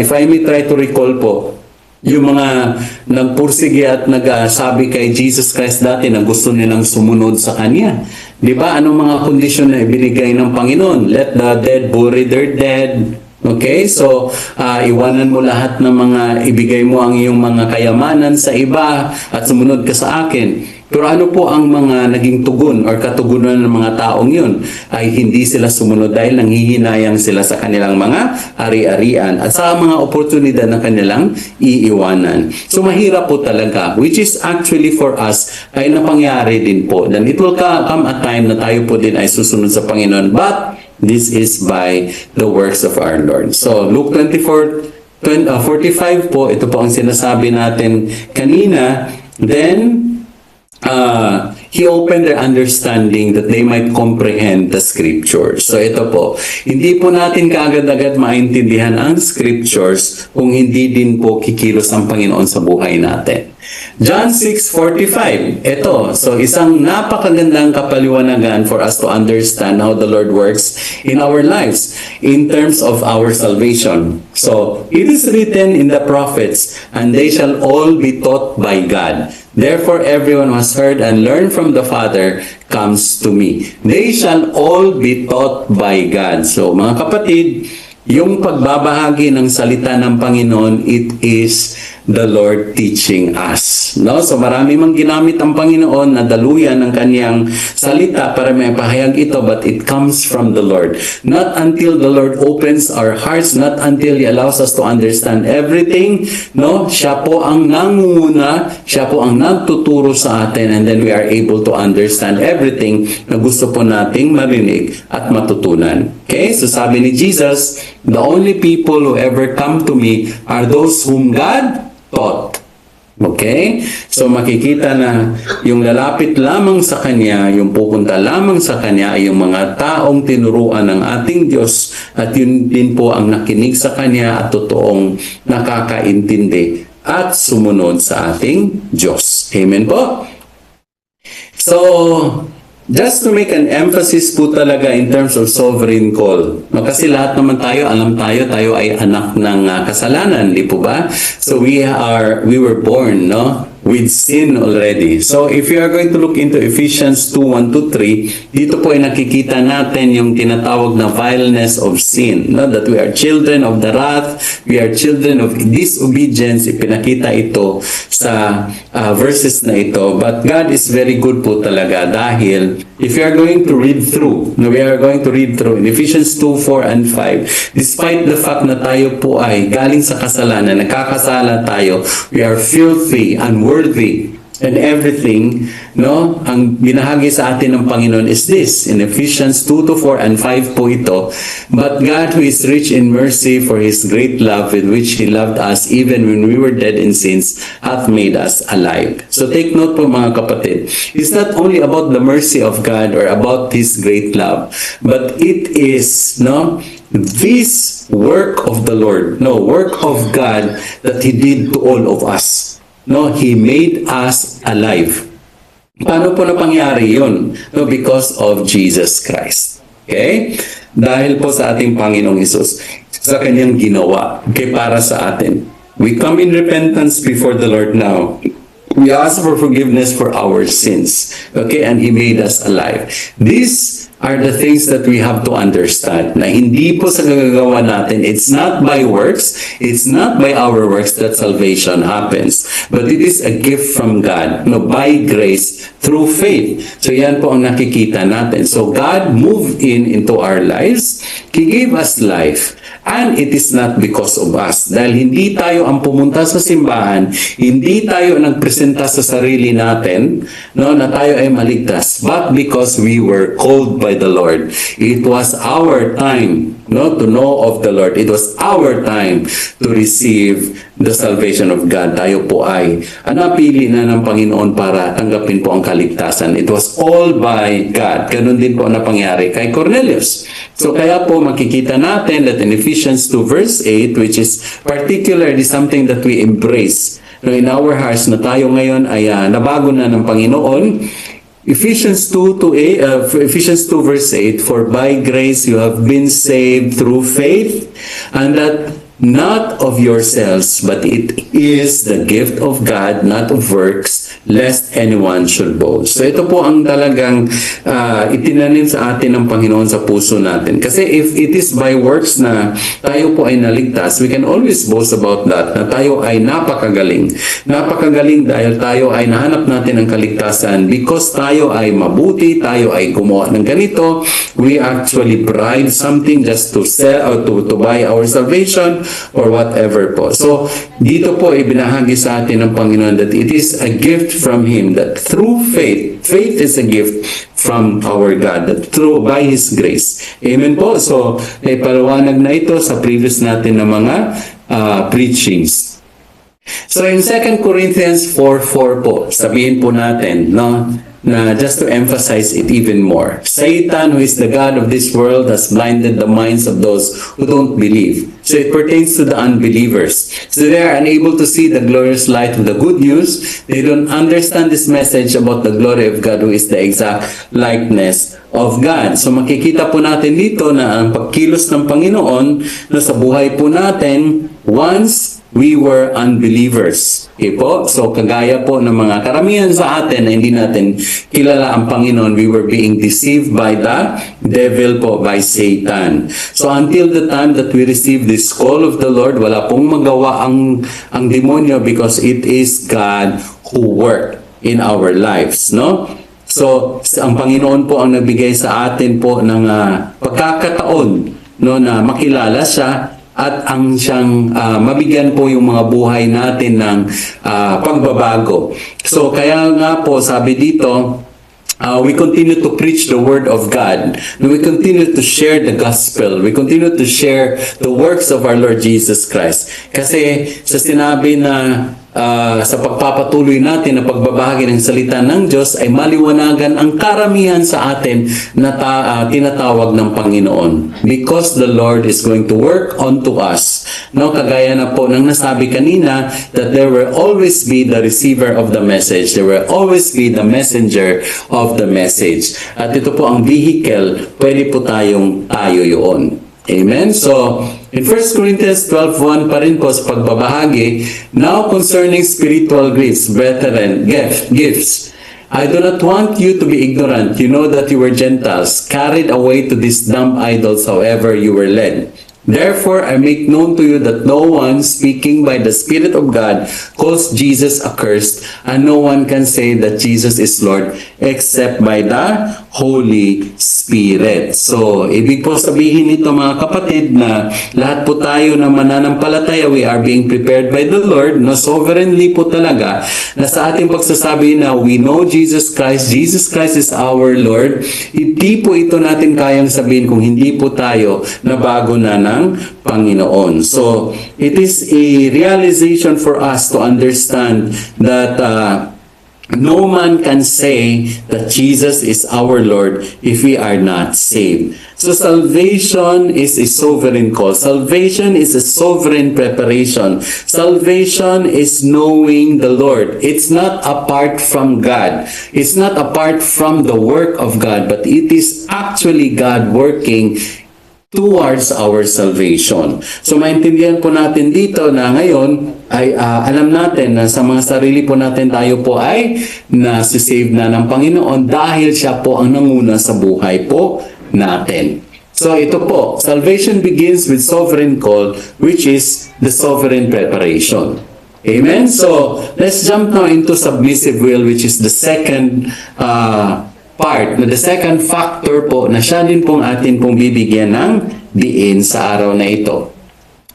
if I may try to recall po, yung mga nagpursige at nagsabi kay Jesus Christ dati na gusto nilang sumunod sa Kanya. Di ba? Anong mga kondisyon na ibinigay ng Panginoon? Let the dead bury their dead. Okay? So, iwanan mo lahat ng mga, ibigay mo ang iyong mga kayamanan sa iba at sumunod ka sa akin. Pero ano po ang mga naging tugon or katugunan ng mga taong yun? Ay hindi sila sumunod dahil nanghihinayang sila sa kanilang mga ari-arian at sa mga oportunidad na kanilang iiwanan. So mahirap po talaga, which is actually for us ay napangyari din po. Then it will come a time na tayo po din ay susunod sa Panginoon. But this is by the works of our Lord. So Luke 24:45 po, ito po ang sinasabi natin kanina. Then He opened their understanding that they might comprehend the scriptures. So ito po, hindi po natin kaagad-agad maintindihan ang scriptures kung hindi din po kikilos ang Panginoon sa buhay natin. John 6:45, ito, so isang napakagandang kapaliwanagan for us to understand how the Lord works in our lives in terms of our salvation. So, it is written in the prophets, and they shall all be taught by God. Therefore, everyone who has heard and learned from the Father comes to me. They shall all be taught by God. So, mga kapatid, yung pagbabahagi ng salita ng Panginoon, it is the Lord teaching us. No? So marami mang ginamit ang Panginoon na daluyan ng Kaniyang salita para may pahayag ito, but it comes from the Lord. Not until the Lord opens our hearts, not until He allows us to understand everything. No? Siya po ang nangunguna, Siya po ang nagtuturo sa atin, and then we are able to understand everything na gusto po nating marinig at matutunan. Okay? So sabi ni Jesus, the only people who ever come to me are those whom God taught. Okay? So makikita na yung lalapit lamang sa Kanya, yung pupunta lamang sa Kanya ay yung mga taong tinuruan ng ating Diyos, at yun din po ang nakinig sa Kanya at totoong nakakaintindi at sumunod sa ating Diyos. Amen po? So, just to make an emphasis po talaga in terms of sovereign call. No, kasi lahat naman tayo, alam tayo ay anak ng kasalanan, di po ba? So we were born, no? with sin already. So if you are going to look into Ephesians 2:1-3, dito po ay nakikita natin yung tinatawag na vileness of sin, no? That we are children of the wrath, we are children of disobedience. Ipinakita ito sa verses na ito. But God is very good po talaga, dahil if you are going to read through, we are going to read through in Ephesians 2:4-5, despite the fact na tayo po ay galing sa kasalanan, nakakasala tayo, we are filthy, unworthy, and everything, no? Ang binahagi sa atin ng Panginoon is this, in Ephesians 2:4-5 po ito, but God who is rich in mercy for His great love with which He loved us even when we were dead in sins hath made us alive. So take note po mga kapatid, it's not only about the mercy of God or about His great love, but it is, no, this work of the Lord, no, work of God that He did to all of us. No, He made us alive. Paano po napangyari yun? No, because of Jesus Christ. Okay? Dahil po sa ating Panginoong Hesus, sa Kanyang ginawa, okay, para sa atin. We come in repentance before the Lord now. We ask for forgiveness for our sins. Okay? And He made us alive. These are the things that we have to understand, na hindi po sa gagagawa natin, it's not by works, it's not by our works that salvation happens, but it is a gift from God, no, by grace through faith. So yan po ang nakikita natin. So God moved into our lives, He gave us life, and it is not because of us. Dahil hindi tayo ang pumunta sa simbahan, hindi tayo nagpresenta sa sarili natin, no, na tayo ay maligtas, but because we were called by the Lord. It was our time, no, to know of the Lord. It was our time to receive the salvation of God. Tayo po ay napili na ng Panginoon para tanggapin po ang kaligtasan. It was all by God. Ganun din po ang napangyari kay Cornelius. So kaya po makikita natin that in Ephesians 2:8, which is particularly something that we embrace, no, in our hearts, na tayo ngayon ay nabago na ng Panginoon. Ephesians 2:8, for by grace you have been saved through faith, and that not of yourselves, but it is the gift of God, not of works, lest anyone should boast. So ito po ang talagang itinanim sa atin ng Panginoon sa puso natin. Kasi if it is by works na tayo po ay naligtas, we can always boast about that, na tayo ay napakagaling. Napakagaling dahil tayo ay nahanap natin ang kaligtasan because tayo ay mabuti, tayo ay gumawa ng ganito. We actually bribe something just to sell or to buy our salvation, or whatever po. So, dito po ibinahagi sa atin ng Panginoon that it is a gift from Him, that through faith, faith is a gift from our God, that through, by His grace. Amen po. So, may paliwanag na ito sa previous natin na mga preachings. So, in 2 Corinthians 4:4 po, sabihin po natin, no, na just to emphasize it even more. Satan, who is the God of this world, has blinded the minds of those who don't believe. So it pertains to the unbelievers. So they are unable to see the glorious light of the good news. They don't understand this message about the glory of God, who is the exact likeness of God. So makikita po natin dito na ang pagkilos ng Panginoon na sa buhay po natin, once we were unbelievers. Okay po? So, kagaya po ng mga karamihan sa atin na hindi natin kilala ang Panginoon, we were being deceived by the devil po, by Satan. So, until the time that we receive this call of the Lord, wala pong magawa ang demonyo because it is God who worked in our lives, no? So, ang Panginoon po ang nagbigay sa atin po ng pagkakataon, no, na makilala siya, at ang siyang mabigyan po yung mga buhay natin ng pagbabago. So kaya nga po sabi dito, we continue to preach the Word of God. We continue to share the Gospel. We continue to share the works of our Lord Jesus Christ. Kasi sa sinabi na sa pagpapatuloy natin na pagbabahagi ng salita ng Diyos ay maliwanagan ang karamihan sa atin na tinatawag ng Panginoon. Because the Lord is going to work onto us. No, kagaya na po ng nasabi kanina that there will always be the receiver of the message. There will always be the messenger of the message. At ito po ang vehicle, pwede po tayo yun. Amen? So, in 1 Corinthians 12:1 pa rin po sa pagbabahagi, now concerning spiritual gifts, brethren, gifts, I do not want you to be ignorant. You know that you were Gentiles, carried away to these dumb idols, however you were led. Therefore, I make known to you that no one speaking by the Spirit of God calls Jesus accursed, and no one can say that Jesus is Lord except by the Holy Spirit. So, ibig po sabihin nito mga kapatid na lahat po tayo na mananampalataya, we are being prepared by the Lord, no, sovereignly po talaga, na sa ating pagsasabi na we know Jesus Christ is our Lord, hindi po ito natin kayang sabihin kung hindi po tayo na bago na ng Panginoon. So, it is a realization for us to understand that no man can say that Jesus is our Lord if we are not saved. So salvation is a sovereign call. Salvation is a sovereign preparation. Salvation is knowing the Lord. It's not apart from God. It's not apart from the work of God, but it is actually God working towards our salvation. So maintindihan po natin dito na ngayon ay alam natin na sa mga sarili po natin tayo po ay nasisave na ng Panginoon dahil siya po ang nanguna sa buhay po natin. So ito po, salvation begins with sovereign call, which is the sovereign preparation. Amen? So let's jump now into submissive will, which is the second part, the second factor po na siya din pong atin pong bibigyan ng diin sa araw na ito.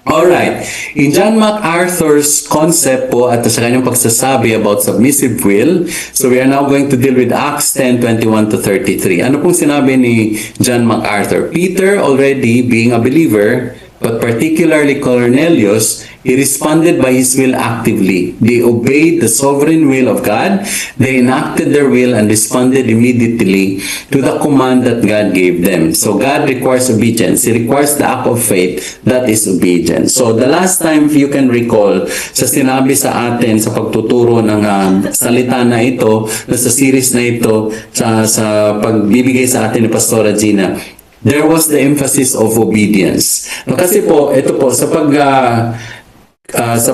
Alright, in John MacArthur's concept po at sa kanyang pagsasabi about submissive will, so we are now going to deal with Acts 10:21-33. Ano pong sinabi ni John MacArthur? Peter, already being a believer, but particularly Cornelius, he responded by his will actively. They obeyed the sovereign will of God. They enacted their will and responded immediately to the command that God gave them. So God requires obedience. He requires the act of faith that is obedience. So the last time, if you can recall, sa sinabi sa atin sa pagtuturo ng salita na ito, na sa series na ito, sa pagbibigay sa atin ni Pastora Gina, there was the emphasis of obedience. No, kasi po, ito po, sa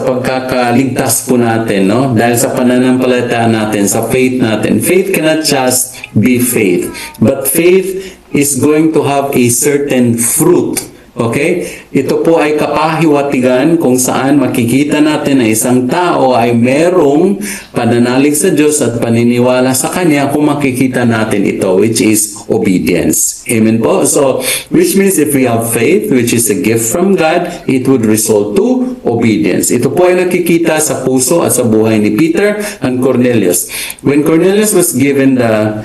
pagkakaligtas po natin, no? Dahil sa pananampalataya natin, sa faith natin, faith cannot just be faith. But faith is going to have a certain fruit. Okay? Ito po ay kapahiwatigan kung saan makikita natin na isang tao ay merong pananalig sa Diyos at paniniwala sa Kanya kung makikita natin ito, which is obedience. Amen po? So, which means if we have faith, which is a gift from God, it would result to obedience. Ito po ay nakikita sa puso at sa buhay ni Peter and Cornelius. When Cornelius was given the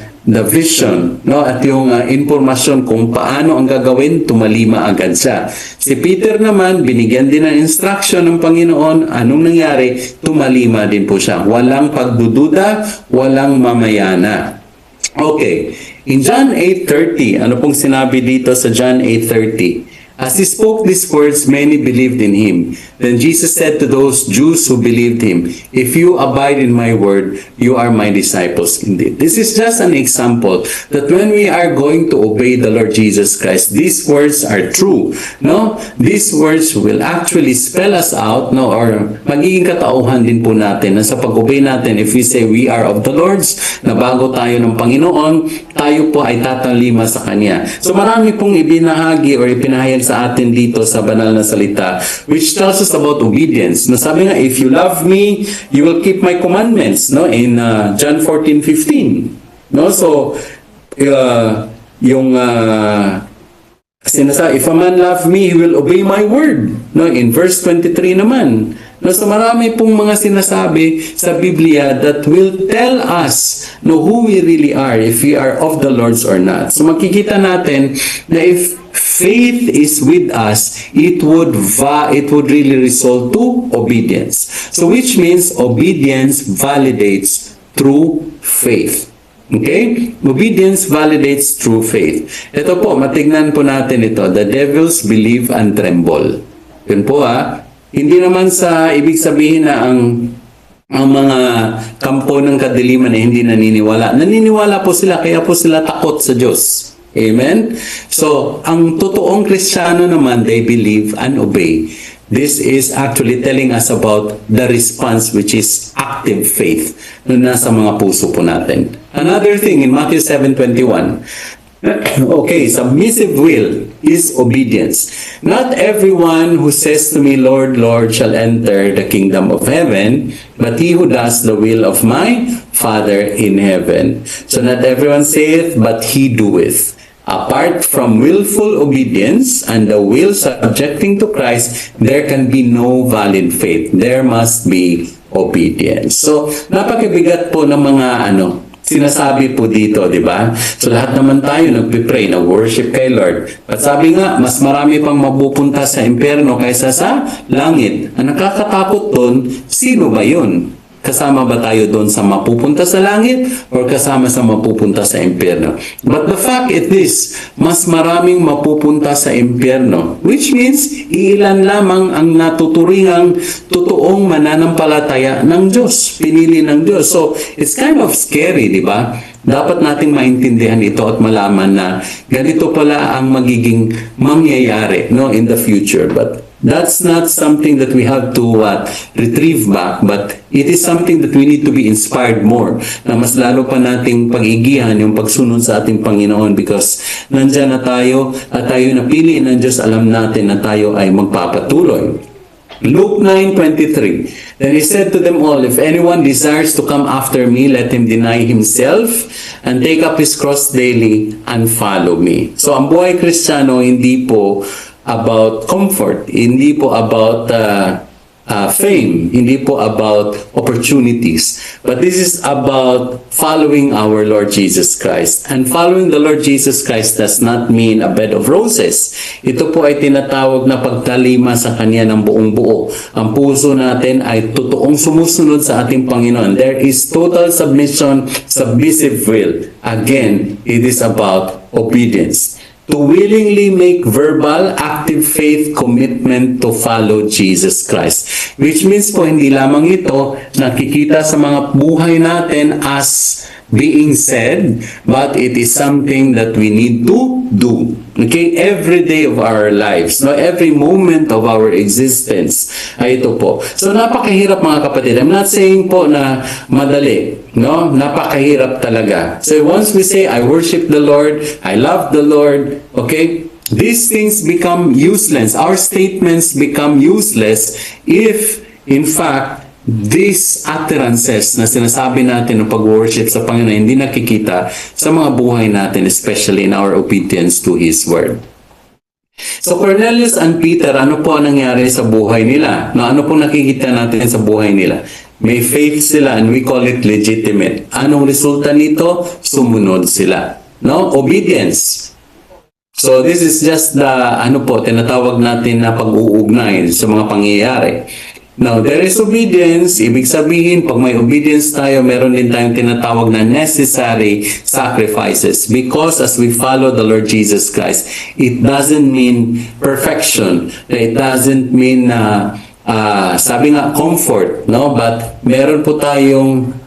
vision, no, at yung informasyon kung paano ang gagawin, tumalima agad siya. Si Peter naman, binigyan din ng instruction ng Panginoon. Anong nangyari? Tumalima din po siya. Walang pagdududa, walang mamayana. Okay. In John 8:30, ano pong sinabi dito sa John 8:30? As he spoke these words, many believed in him. Then Jesus said to those Jews who believed him, "If you abide in my word, you are my disciples indeed." This is just an example that when we are going to obey the Lord Jesus Christ, these words are true. No? These words will actually spell us out, no, or magiging katauhan din po natin na sa pag-obey natin, if we say we are of the Lord's, na bago tayo ng Panginoon, tayo po ay tatalima sa Kanya. So marami pong ibinahagi or ipinahayag sa atin dito sa banal na salita, which tells us about obedience. No, sabi nga, if you love me, you will keep my commandments, no, in John 14:15. No, so sinasa, if a man love me, he will obey my word. No, in verse 23 naman. No, so marami pong mga sinasabi sa Biblia that will tell us, no, who we really are, if we are of the Lord's or not. So makikita natin na if faith is with us, it would really result to obedience. So which means obedience validates through faith. Okay? Obedience validates through faith. Ito po, matignan po natin ito. The devils believe and tremble. Yun po Hindi naman sa ibig sabihin na ang mga kampo ng kadiliman ay hindi naniniwala. Naniniwala po sila, kaya po sila takot sa Diyos. Amen? So, ang totoong Kristiyano naman, they believe and obey. This is actually telling us about the response, which is active faith na nasa mga puso po natin. Another thing in Matthew 7:21, okay, submissive will is obedience. Not everyone who says to me, Lord, Lord, shall enter the kingdom of heaven, but he who does the will of my Father in heaven. So not everyone saith, but he doeth. Apart from willful obedience and the will subjecting to Christ, there can be no valid faith. There must be obedience. So, napakabigat po ng mga sinasabi po dito, di ba? So, lahat naman tayo nagpipray, nag-worship kay Lord. At sabi nga, mas marami pang mapupunta sa impyerno kaysa sa langit. Ang nakakatakot doon, sino ba yun? Kasama ba tayo doon sa mapupunta sa langit or kasama sa mapupunta sa impyerno? But the fact is this, mas maraming mapupunta sa impyerno, which means iilan lamang ang natuturingang totoong mananampalataya ng Diyos, pinili ng Diyos. So, it's kind of scary, di ba? Dapat nating maintindihan ito at malaman na ganito pala ang magiging mangyayari in the future. But that's not something that we have to retrieve back, but it is something that we need to be inspired more, na mas lalo pa nating pag-igihan yung pagsunod sa ating Panginoon because nandyan na tayo at tayo napili ng Diyos, alam natin na tayo ay magpapatuloy. Luke 9:23. Then he said to them all, if anyone desires to come after me, let him deny himself and take up his cross daily and follow me. So ang buhay Kristiyano hindi po about comfort, hindi po about fame, hindi po about opportunities, but this is about following our Lord Jesus Christ. And following the Lord Jesus Christ does not mean a bed of roses. Ito po ay tinatawag na pagtalima sa Kanya ng buong buo. Ang puso natin ay totoong sumusunod sa ating Panginoon. There is total submission, submissive will. Again, it is about obedience. To willingly make verbal, active faith commitment to follow Jesus Christ. Which means po, hindi lamang ito nakikita sa mga buhay natin as being said, but it is something that we need to do. Okay? Every day of our lives, every moment of our existence, ay ito po. So, napakahirap mga kapatid. I'm not saying po na madali. Napakahirap talaga. So, once we say, I worship the Lord, I love the Lord, okay? These things become useless. Our statements become useless if, in fact, these utterances na sinasabi natin ng pag-worship sa Panginoon hindi nakikita sa mga buhay natin, especially in our obedience to His Word. So Cornelius and Peter, ano po ang nangyari sa buhay nila? Ano po nakikita natin sa buhay nila? May faith sila and we call it legitimate. Anong resulta nito? Sumunod sila. Obedience. So this is just the tinatawag natin na pag-uugnay sa mga pangyayari. Now, there is obedience. Ibig sabihin, pag may obedience tayo, meron din tayong tinatawag na necessary sacrifices. Because as we follow the Lord Jesus Christ, it doesn't mean perfection. It doesn't mean, sabi nga, comfort. But meron po tayong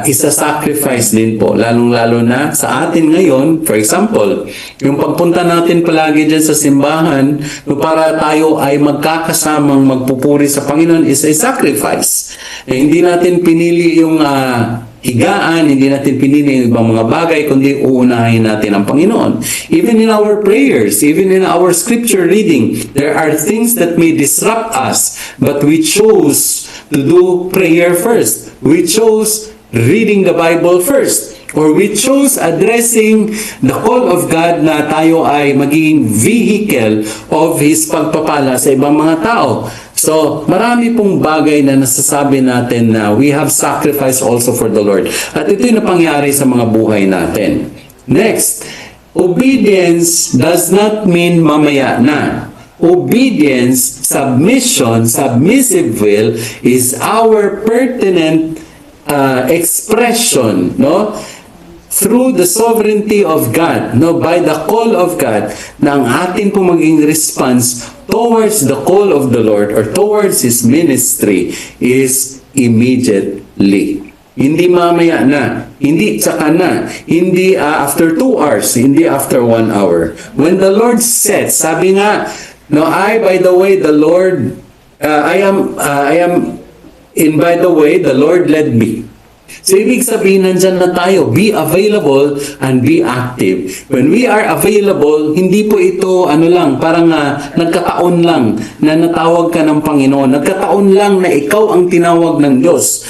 isa-sacrifice din po, lalong-lalo na sa atin ngayon. For example, yung pagpunta natin palagi dyan sa simbahan, para tayo ay magkakasamang magpupuri sa Panginoon is a sacrifice. Hindi natin pinili yung higaan, hindi natin pinili yung ibang mga bagay, kundi uunahin natin ang Panginoon. Even in our prayers, even in our scripture reading, there are things that may disrupt us, but we chose to do prayer first. We chose reading the Bible first. Or we chose addressing the call of God na tayo ay magiging vehicle of His pagpapala sa ibang mga tao. So, marami pong bagay na nasasabi natin na we have sacrificed also for the Lord. At ito yung napangyari sa mga buhay natin. Next, obedience does not mean mamaya na. Obedience, submission, submissive will is our pertinent expression, through the sovereignty of God, by the call of God, na ang atin po maging response towards the call of the Lord or towards His ministry is immediately. Hindi mamaya na, Hindi tsaka na. Hindi after 2 hours. Hindi after 1 hour. When the Lord said, sabi nga, no, by the way, the Lord, by the way, the Lord led me. So, ibig sabihin, nandyan na tayo. Be available and be active. When we are available, hindi po ito, parang nagkataon lang na natawag ka ng Panginoon. Nagkataon lang na ikaw ang tinawag ng Diyos.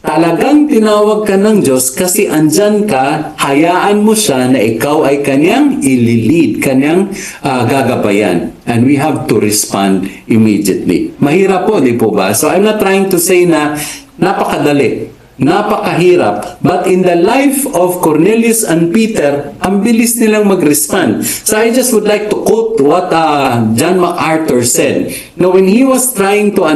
Talagang tinawag ka ng Diyos kasi andyan ka, hayaan mo siya na ikaw ay kanyang ililid, kanyang gagabayan. And we have to respond immediately. Mahirap po, di po ba? So, I'm not trying to say na napakadali. Napakahirap. But in the life of Cornelius and Peter, ang bilis nilang mag-respond. So I just would like to quote what John MacArthur said. Now, when he was trying to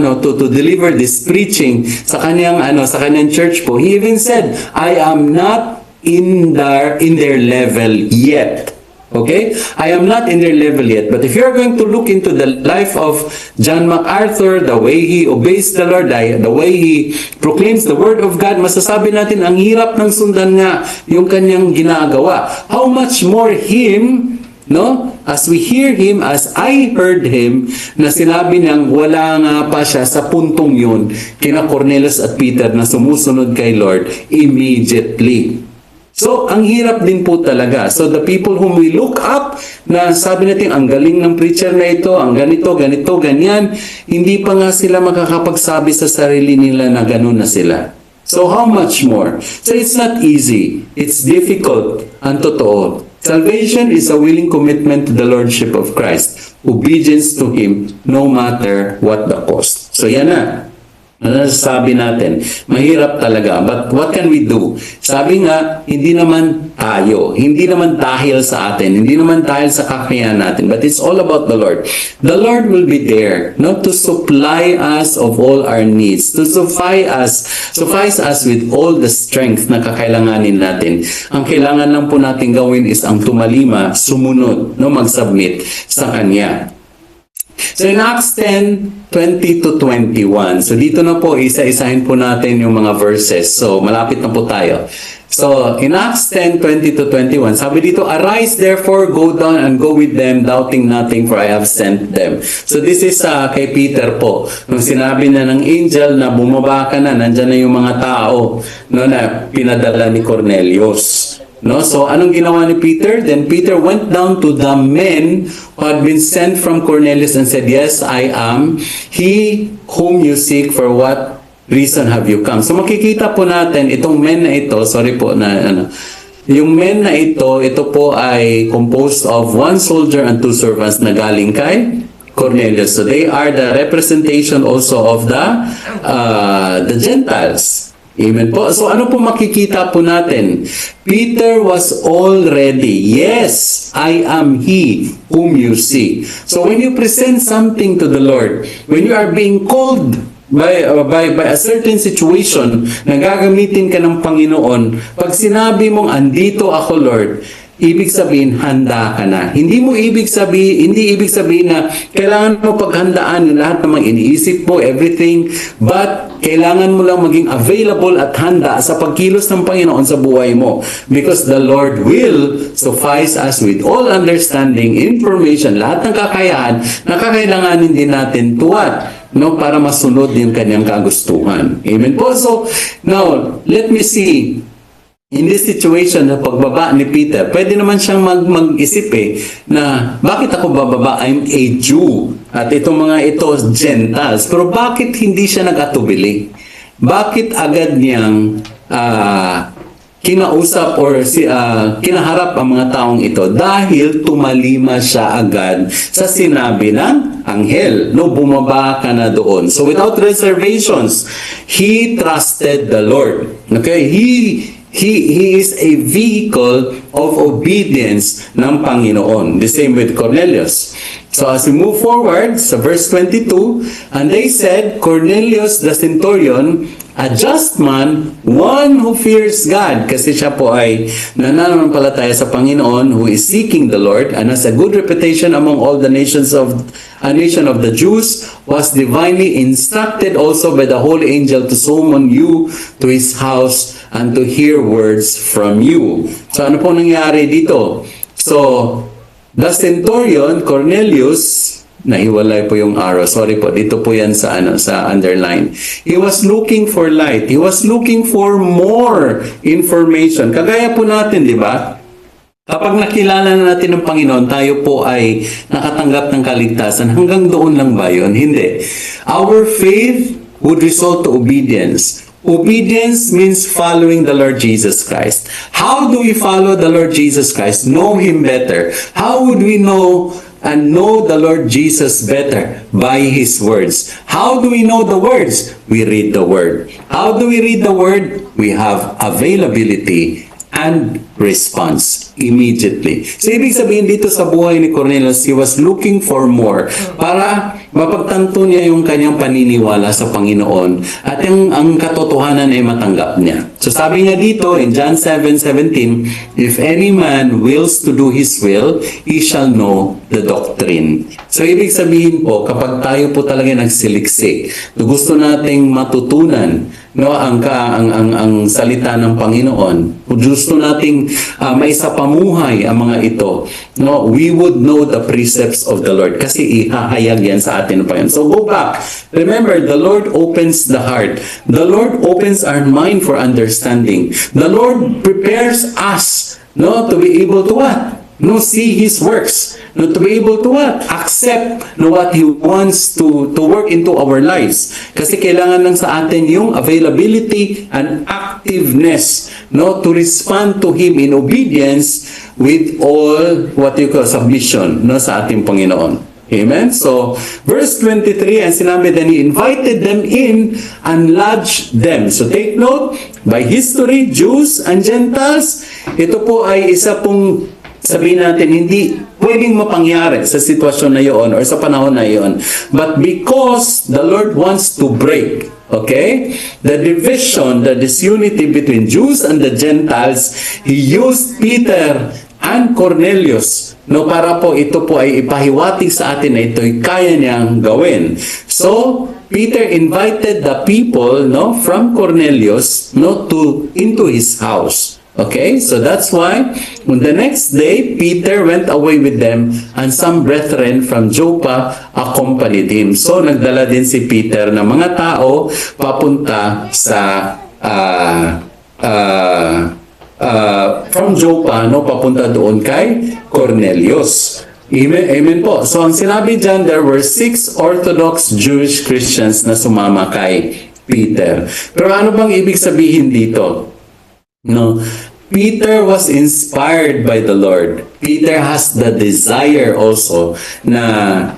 deliver this preaching sa kanyang church po, he even said, I am not in their level yet. Okay? I am not in their level yet. But if you're going to look into the life of John MacArthur, the way he obeys the Lord, the way he proclaims the Word of God, masasabi natin, ang hirap ng sundan nga yung kanyang ginagawa. How much more him, no? As we hear him, as I heard him, na sinabi niyang wala nga pa siya sa puntong yun, kina Cornelius at Peter na sumusunod kay Lord immediately. So, ang hirap din po talaga. So, the people whom we look up, na sabi natin, ang galing ng preacher na ito, ang ganito, ganyan, hindi pa nga sila makakapagsabi sa sarili nila na ganun na sila. So, how much more? So, it's not easy. It's difficult. Ang totoo. Salvation is a willing commitment to the Lordship of Christ. Obedience to Him, no matter what the cost. So, yan na. Sabi natin, mahirap talaga. But what can we do? Sabi nga, hindi naman tayo. Hindi naman dahil sa atin. Hindi naman dahil sa kakayahan natin. But it's all about the Lord. The Lord will be there, not to supply us of all our needs, to suffice us with all the strength na kakailanganin natin. Ang kailangan lang po natin gawin is ang tumalima, sumunod, mag-submit sa Kanya. So in Acts 10:20 to 21. So dito na po, isa-isahin po natin yung mga verses. So malapit na po tayo. So in Acts 10:20 to 21, sabi dito, Arise therefore, go down and go with them, doubting nothing, for I have sent them. So this is kay Peter po. Nung sinabi na ng angel na bumaba ka na, nandyan na yung mga tao na pinadala ni Cornelius. No? So, anong ginawa ni Peter? Then Peter went down to the men who had been sent from Cornelius and said, Yes, I am he whom you seek. For what reason have you come? So, makikita po natin itong men na ito, yung men na ito po ay composed of 1 soldier and 2 servants na galing kay Cornelius. So, they are the representation also of the Gentiles. Amen po. So ano po makikita po natin? Peter was already, yes, I am he whom you see. So when you present something to the Lord, when you are being called by a certain situation na gagamitin ka ng Panginoon, pag sinabi mong andito ako Lord, ibig sabihin handa ka na. Hindi ibig sabihin na kailangan mo paghandaan lahat ng mga iniisip mo, everything, but kailangan mo lang maging available at handa sa pagkilos ng Panginoon sa buhay mo. Because the Lord will suffice us with all understanding, information, lahat ng kakayahan na kakailanganin din natin para masunod yung kanyang kagustuhan. Amen po. So, now, let me see. In this situation na pagbaba ni Peter, pwede naman siyang mag-isip na bakit ako bababa? I'm a Jew. At itong mga ito, Gentiles. Pero bakit hindi siya nag-atubili? Bakit agad niyang kinausap or kinaharap ang mga taong ito? Dahil tumalima siya agad sa sinabi ng anghel. No, bumaba ka na doon. So without reservations, he trusted the Lord. Okay? He is a vehicle of obedience ng Panginoon. The same with Cornelius. So as we move forward sa verse 22, and they said, Cornelius the centurion, a just man, one who fears God, kasi siya po ay nananampalataya sa Panginoon, who is seeking the Lord, and has a good reputation among all the nations of the Jews, was divinely instructed also by the holy angel to summon you to his house and to hear words from you. So ano po nangyari dito? So, the centurion, Cornelius, nahiwalay po yung arrow. Sorry po, dito po yan sa underline. He was looking for light. He was looking for more information. Kagaya po natin, di ba? Kapag nakilala na natin ng Panginoon, tayo po ay nakatanggap ng kaligtasan. Hanggang doon lang ba yun? Hindi. Our faith would result to obedience. Obedience means following the Lord Jesus Christ. How do we follow the Lord Jesus Christ? Know Him better. How would we know and know the Lord Jesus better? By His words. How do we know the words? We read the Word. How do we read the Word? We have availability and response immediately. So, ibig sabihin dito sa buhay ni Cornelius, he was looking for more para mapagtanto niya yung kanyang paniniwala sa Panginoon at ang katotohanan ay matanggap niya. So, sabi niya dito in John 7:17, if any man wills to do his will, he shall know the doctrine. So, ibig sabihin po, kapag tayo po talaga nagsiliksik, gusto nating matutunan ang salita ng Panginoon, gusto nating maisapamuhay ang mga ito, we would know the precepts of the Lord kasi ihahayag yan sa atin ng Panginoon. So go back. Remember, the Lord opens the heart. The Lord opens our mind for understanding. The Lord prepares us to be able to what? See His works. To be able to what? Accept what He wants to work into our lives. Kasi kailangan lang sa atin yung availability and activeness to respond to Him in obedience with all what you call submission sa ating Panginoon. Amen? So, verse 23, and sinabi din, He invited them in and lodged them. So, take note, by history, Jews and Gentiles, ito po ay isa pong sabihin natin, hindi pwedeng mapangyari sa sitwasyon na iyon or sa panahon na iyon. But because the Lord wants to break, the division, the disunity between Jews and the Gentiles, He used Peter and Cornelius para po ito po ay ipahiwatig sa atin na ito'y kaya niyang gawin. So, Peter invited the people from Cornelius into his house. Okay, so that's why on the next day, Peter went away with them and some brethren from Joppa accompanied him. So nagdala din si Peter ng mga tao papunta sa from Joppa, papunta doon kay Cornelius. Amen po. So ang sinabi dyan, there were 6 Orthodox Jewish Christians na sumama kay Peter. Pero ano bang ibig sabihin dito? Peter was inspired by the Lord. Peter has the desire also na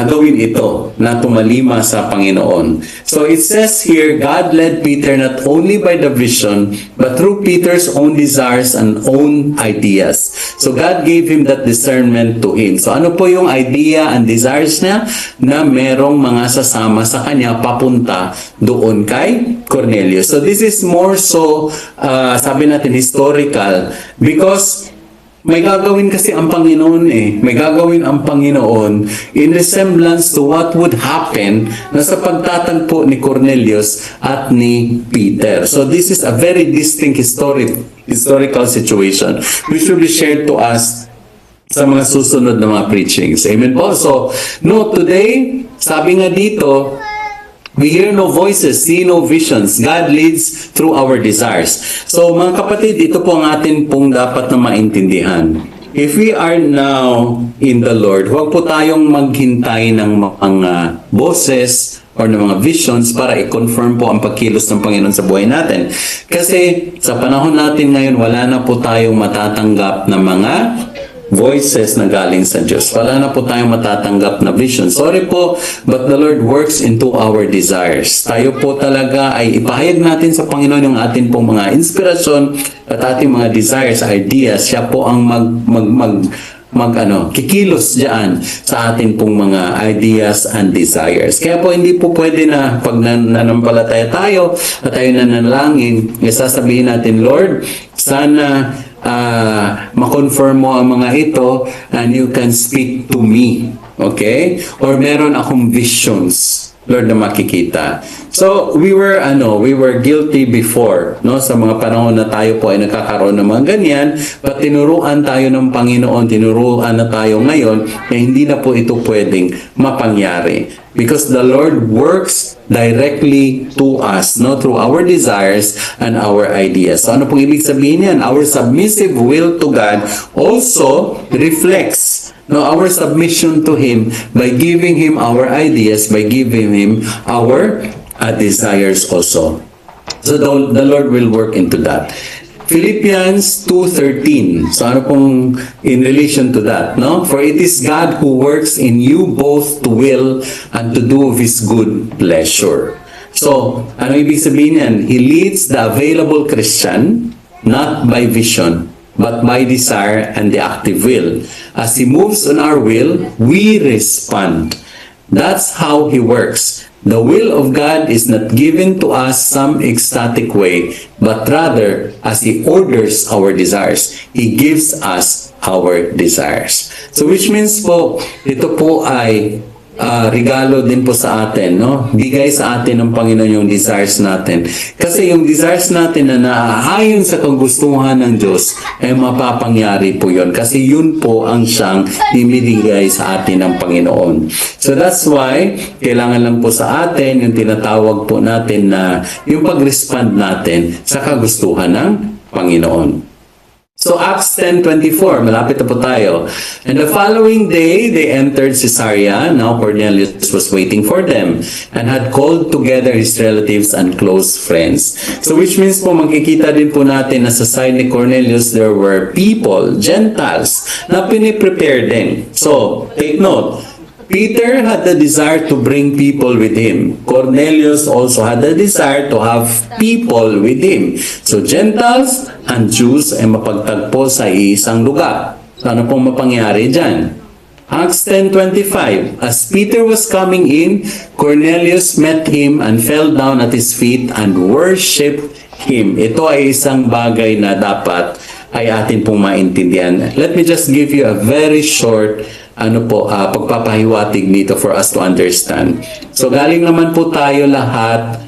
gawin ito, na tumalima sa Panginoon. So it says here, God led Peter not only by the vision, but through Peter's own desires and own ideas. So God gave him that discernment to him. So ano po yung idea and desires niya? Na merong mga sasama sa kanya papunta doon kay Cornelius. So this is more so, sabi natin, historical, because may gagawin kasi ang Panginoon May gagawin ang Panginoon in resemblance to what would happen na sa pagtatagpo ni Cornelius at ni Peter. So this is a very distinct historical situation which will be shared to us sa mga susunod na mga preachings. Amen po? So, today, sabi nga dito, we hear no voices, see no visions. God leads through our desires. So mga kapatid, ito po ang atin pong dapat na maintindihan. If we are now in the Lord, huwag po tayong maghintay ng mga boses or ng mga visions para i-confirm po ang pagkilos ng Panginoon sa buhay natin. Kasi sa panahon natin ngayon, wala na po tayong matatanggap na mga voices na galing sa Diyos. Wala na po tayong matatanggap na vision. Sorry po, but the Lord works into our desires. Tayo po talaga ay ipahayag natin sa Panginoon yung atin pong mga inspirasyon at ating mga desires, ideas. Siya po ang kikilos diyan sa atin pong mga ideas and desires. Kaya po hindi po pwede na pag nanampalataya tayo at tayo nanalangin, sasabihin natin, Lord, sana ma-confirm mo ang mga ito and you can speak to me. Okay? Or meron akong visions. Lord, na makikita. So, we were guilty before, no? Sa mga panahon na tayo po ay nagkakaroon ng mga ganyan, but tinuruan tayo ng Panginoon, tinuruan na tayo ngayon, na hindi na po ito pwedeng mapangyari. Because the Lord works directly to us, no? Through our desires and our ideas. So, ano pong ibig sabihin yan? Our submissive will to God also reflects our submission to Him by giving Him our ideas, by giving Him our desires also. So the Lord will work into that. Philippians 2:13. So ano pong in relation to that, no? For it is God who works in you both to will and to do of His good pleasure. So, ano ibig sabihin yan? He leads the available Christian not by vision, but by desire and the active will. As He moves on our will, we respond. That's how He works. The will of God is not given to us some ecstatic way, but rather as He orders our desires. He gives us our desires. So which means po, ito po ay regalo din po sa atin, no? Bigay sa atin ng Panginoon yung desires natin. Kasi yung desires natin na naahayon sa kagustuhan ng Diyos, ay mapapangyari po yun. Kasi yun po ang siyang ibinigay sa atin ng Panginoon. So that's why, kailangan lang po sa atin yung tinatawag po natin na yung pag-respond natin sa kagustuhan ng Panginoon. So Acts 10:24, malapit na po tayo. And the following day, they entered Caesarea. Now Cornelius was waiting for them and had called together his relatives and close friends. So which means po, makikita din po natin na sa side ni Cornelius, there were people, Gentiles, na piniprepare din. So, take note. Peter had the desire to bring people with him. Cornelius also had the desire to have people with him. So Gentiles and Jews ay mapagtagpo sa isang lugar. So ano pong mapangyari dyan? Acts 10:25. As Peter was coming in, Cornelius met him and fell down at his feet and worshipped him. Ito ay isang bagay na dapat ay atin pong maintindihan. Let me just give you a very short pagpapahiwatig nito for us to understand. So galing naman po tayo lahat,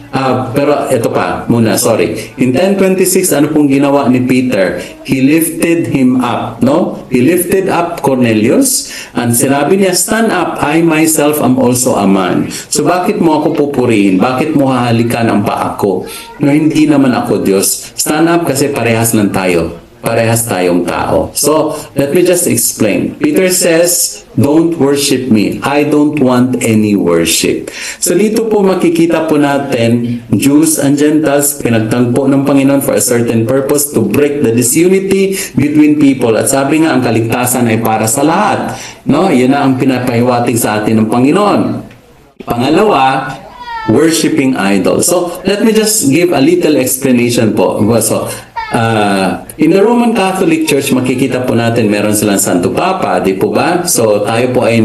pero ito pa muna, sorry. In 10:26, ano pong ginawa ni Peter? He lifted him up, no? He lifted up Cornelius and sinabi niya, stand up, I myself am also a man. So bakit mo ako pupurihin? Bakit mo hahalikan ang paa ko? No, hindi naman ako Diyos. Stand up kasi parehas lang tayo. Parehas tayong tao. So, let me just explain. Peter says, don't worship me. I don't want any worship. So, dito po makikita po natin, Jews and Gentiles, pinagtagpo ng Panginoon for a certain purpose to break the disunity between people. At sabi nga, ang kaligtasan ay para sa lahat. No? Yun na ang pinapahiwatig sa atin ng Panginoon. Pangalawa, worshiping idols. So, let me just give a little explanation po. So, in the Roman Catholic Church, makikita po natin meron silang Santo Papa, di po ba? So, tayo po ay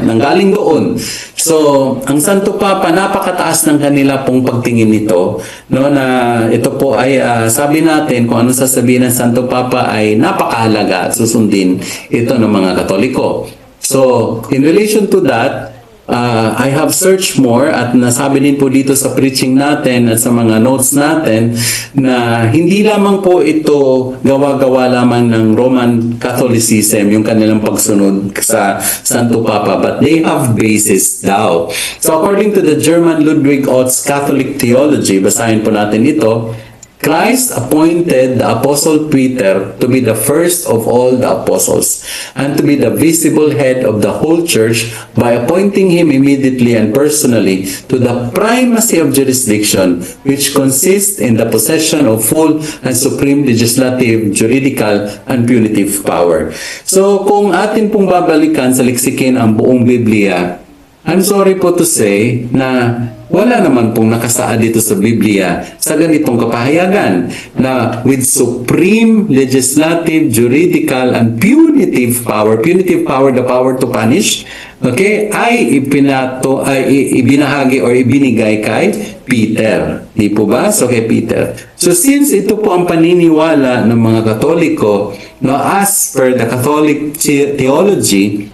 nanggaling doon. So, ang Santo Papa, napakataas ng kanila pong pagtingin nito, no, na ito po ay, sabi natin, kung ano sasabihin ng Santo Papa ay napakahalaga at susundin ito ng mga Katoliko. So, in relation to that, I have searched more at nasabi din po dito sa preaching natin at sa mga notes natin na hindi lamang po ito gawa-gawa lamang ng Roman Catholicism, yung kanilang pagsunod sa Santo Papa, but they have basis daw. So according to the German Ludwig Ott's Catholic Theology, basahin po natin ito, Christ appointed the Apostle Peter to be the first of all the apostles and to be the visible head of the whole church by appointing him immediately and personally to the primacy of jurisdiction, which consists in the possession of full and supreme legislative, juridical, and punitive power. So kung atin pong babalikan sa leksikin ang buong Biblia, I'm sorry po to say na wala naman pong nakasaad dito sa Biblia sa ganitong kapahayagan na with supreme legislative, juridical, and punitive power, the power to punish, okay, ay ibinahagi or ibinigay kay Peter. Di po ba? So kay Peter. So since ito po ang paniniwala ng mga Katoliko, no, as per the Catholic theology,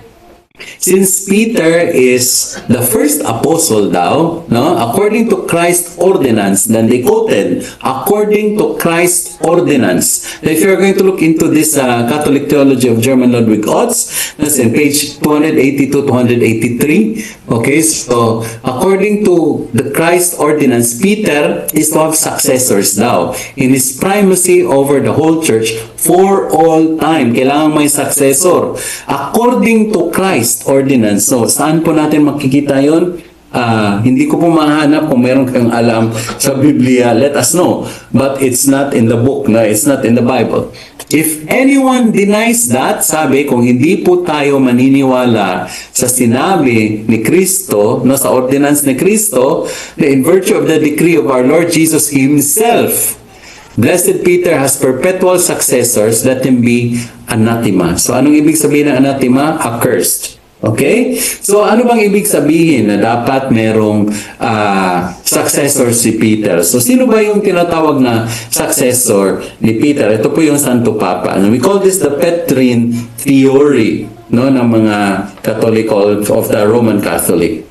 Since Peter is the first apostle daw, no, according to Christ's ordinance, then they quoted, according to Christ's ordinance. Now, if you're going to look into this Catholic Theology of German Ludwig Otz, that's in page 280 to 283. Okay, so according to the Christ ordinance, Peter is to have successors daw in his primacy over the whole church for all time. Kailangan may successor. According to Christ ordinance. So, saan po natin makikita yon? Hindi ko po mahanap kung meron kang alam sa Biblia, let us know. But it's not in the book, no? It's not in the Bible. If anyone denies that, sabi, kung hindi po tayo maniniwala sa sinabi ni Kristo, no, sa ordinance ni Kristo, in virtue of the decree of our Lord Jesus Himself, Blessed Peter has perpetual successors, let him be anathema. So, anong ibig sabihin ng anathema? Accursed. Okay? So, ano bang ibig sabihin na dapat merong successor si Peter? So, sino ba yung tinatawag na successor ni Peter? Ito po yung Santo Papa. We call this the Petrine theory, no, ng mga Catholic of the Roman Catholic.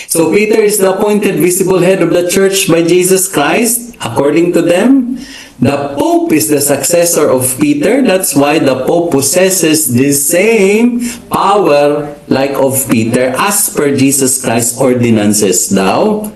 So, Peter is the appointed visible head of the church by Jesus Christ, according to them. The Pope is the successor of Peter. That's why the Pope possesses the same power like of Peter as per Jesus Christ's ordinances now.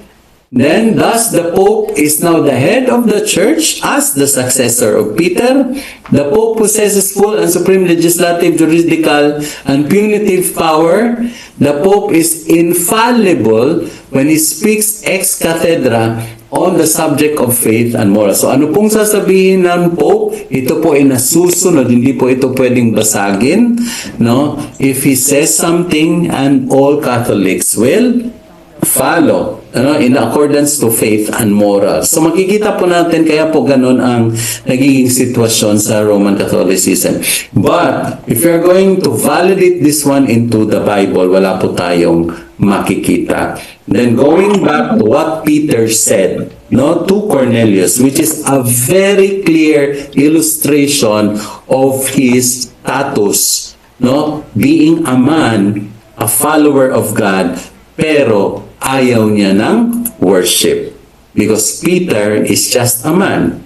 Then, thus, the Pope is now the head of the church as the successor of Peter. The Pope possesses full and supreme legislative, juridical, and punitive power. The Pope is infallible when he speaks ex cathedra on the subject of faith and morals. So ano pong sasabihin ng Pope? Ito po ay nasusunod, hindi po ito pwedeng basagin, no? If he says something and all Catholics will follow, in accordance to faith and morals. So makikita po natin kaya po ganun ang nagiging sitwasyon sa Roman Catholicism. But if you're going to validate this one into the Bible, wala po tayong makikita. Then going back to what Peter said, no, to Cornelius, which is a very clear illustration of his status, no, being a man, a follower of God, pero ayaw niya ng worship. Because Peter is just a man.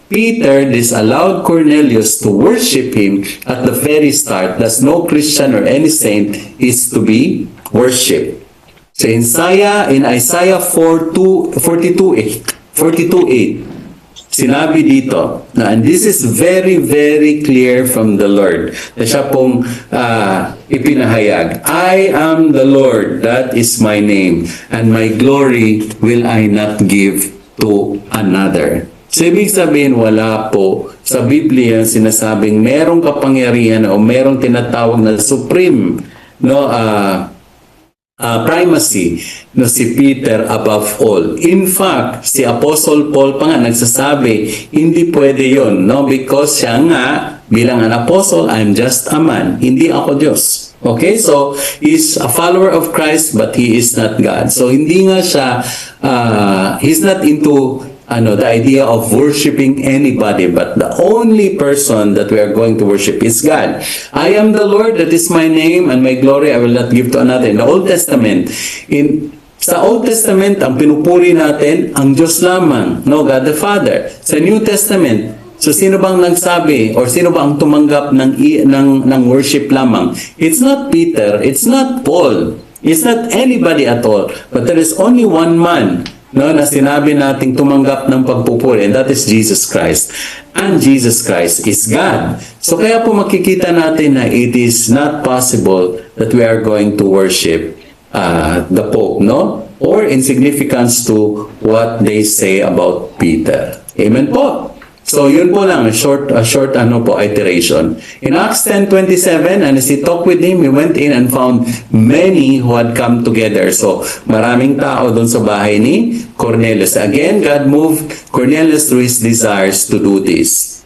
Peter disallowed Cornelius to worship him at the very start. Thus, no Christian or any saint is to be worshipped. So in Isaiah 42:8, sinabi dito, and this is very, very clear from the Lord, na siya pong ipinahayag, I am the Lord, that is my name, and my glory will I not give to another. So ibig sabihin, wala po sa Biblia sinasabing merong kapangyarihan o merong tinatawag na supreme, no, primacy no si Peter above all. In fact, si Apostle Paul pa nga nagsasabi, hindi pwede yon, no? Because siya nga, bilang an apostle, I'm just a man. Hindi ako Diyos. Okay? So, he's a follower of Christ, but he is not God. So, hindi nga siya, he's not into the idea of worshiping anybody, but the only person that we are going to worship is God. I am the Lord, that is my name, and my glory I will not give to another. In the Old Testament, sa Old Testament, ang pinupuri natin, ang Diyos lamang, no, God the Father. Sa New Testament, so sino bang nagsabi, or sino bang tumanggap ng worship lamang? It's not Peter, it's not Paul, it's not anybody at all, but there is only one man, no, na sinabi nating tumanggap ng pagpupuri, and that is Jesus Christ. And Jesus Christ is God. So kaya po makikita natin na it is not possible that we are going to worship the Pope, no? Or in significance to what they say about Peter. Amen po. So yun po lang, a short iteration. In Acts 10:27, and as he talked with him, he went in and found many who had come together. So maraming tao doon sa bahay ni Cornelius. Again, God moved Cornelius through his desires to do this.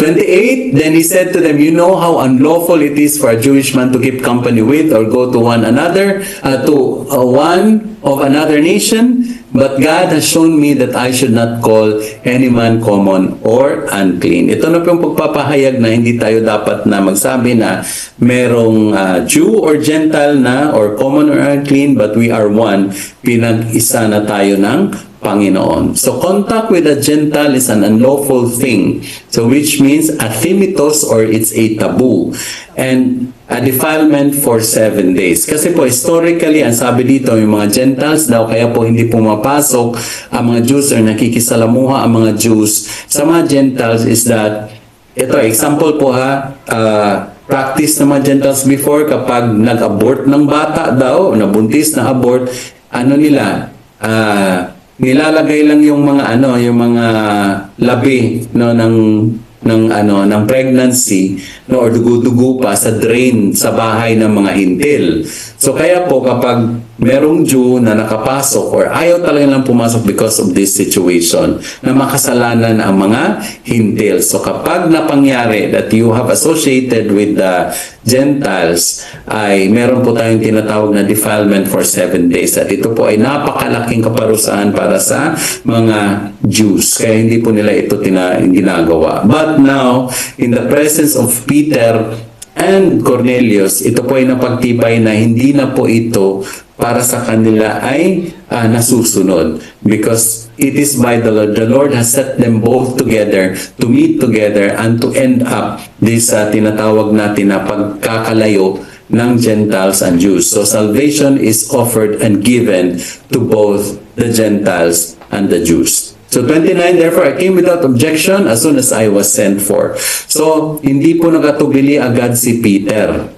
28, then he said to them, you know how unlawful it is for a Jewish man to keep company with or go to one of another nation. But God has shown me that I should not call any man common or unclean. Ito na po yung pagpapahayag na hindi tayo dapat na magsabi na merong Jew or Gentile na or common or unclean, but we are one. Pinag-isa na tayo ng Panginoon. So contact with a Gentile is an unlawful thing. So which means athimitos or it's a taboo. And a defilement for 7 days. Kasi po historically, ang sabi dito, yung mga Gentiles daw, kaya po hindi pumapasok ang mga Jews or nakikisalamuha ang mga Jews sa mga Gentiles is that, ito example po practice ng mga Gentiles before kapag nag-abort ng bata daw, nabuntis na abort, ano nila, nilalagay lang yung mga yung mga labi ng pregnancy or dugo-dugo pa sa drain sa bahay ng mga hintil. So kaya po kapag merong Jew na nakapasok or ayaw talaga lang pumasok because of this situation na makasalanan ang mga hintil. So kapag napangyari that you have associated with the Gentiles, ay meron po tayong tinatawag na defilement for 7 days. At ito po ay napakalaking kaparusahan para sa mga Jews. Kaya hindi po nila ito ginagawa. But now, in the presence of Peter and Cornelius, ito po ay napagtibay na hindi na po ito para sa kanila ay nasusunod. Because it is by the Lord. The Lord has set them both together to meet together and to end up this tinatawag natin na pagkakalayo ng Gentiles and Jews. So salvation is offered and given to both the Gentiles and the Jews. So 29, therefore I came without objection as soon as I was sent for. So hindi po nakatubili agad si Peter.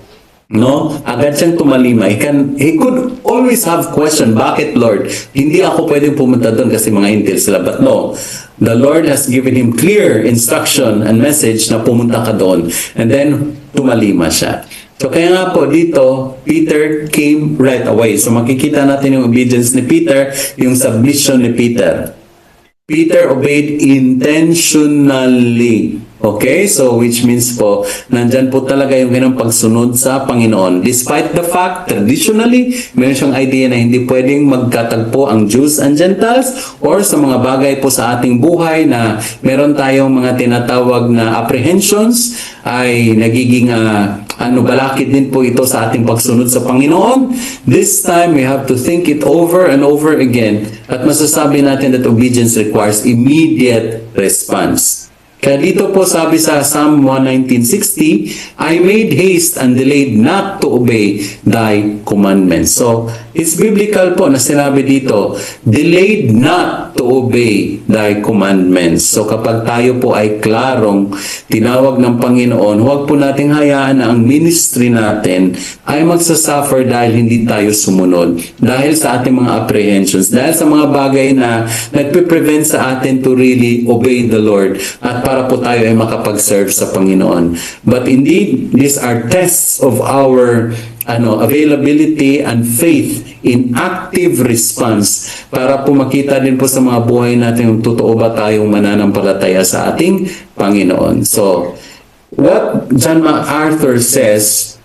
No? Agad siyang tumalima. He could always have question, bakit Lord? Hindi ako pwedeng pumunta doon kasi mga hintil sila. But no, the Lord has given him clear instruction and message na pumunta ka doon. And then, tumalima siya. So kaya nga po dito, Peter came right away. So makikita natin yung obedience ni Peter, yung submission ni Peter. Peter obeyed intentionally. Okay? So, which means po, nandyan po talaga yung kanyang pagsunod sa Panginoon. Despite the fact, traditionally, meron siyang idea na hindi pwedeng magkatagpo ang Jews and Gentiles or sa mga bagay po sa ating buhay na meron tayong mga tinatawag na apprehensions ay nagiging balakid din po ito sa ating pagsunod sa Panginoon. This time, we have to think it over and over again at masasabi natin that obedience requires immediate response. Kaya dito po sabi sa Psalm 119:60, I made haste and delayed not to obey thy commandments. So, it's biblical po na sinabi dito, delayed not to obey thy commandments. So, kapag tayo po ay klarong tinawag ng Panginoon, huwag po nating hayaan na ang ministry natin ay magsasuffer dahil hindi tayo sumunod. Dahil sa ating mga apprehensions, dahil sa mga bagay na nagpe-prevent sa atin to really obey the Lord at para po tayo ay makapag-serve sa Panginoon. But indeed, these are tests of our availability and faith in active response para po makita din po sa mga buhay natin kung totoo ba tayong mananampalataya sa ating Panginoon. So, what John MacArthur says,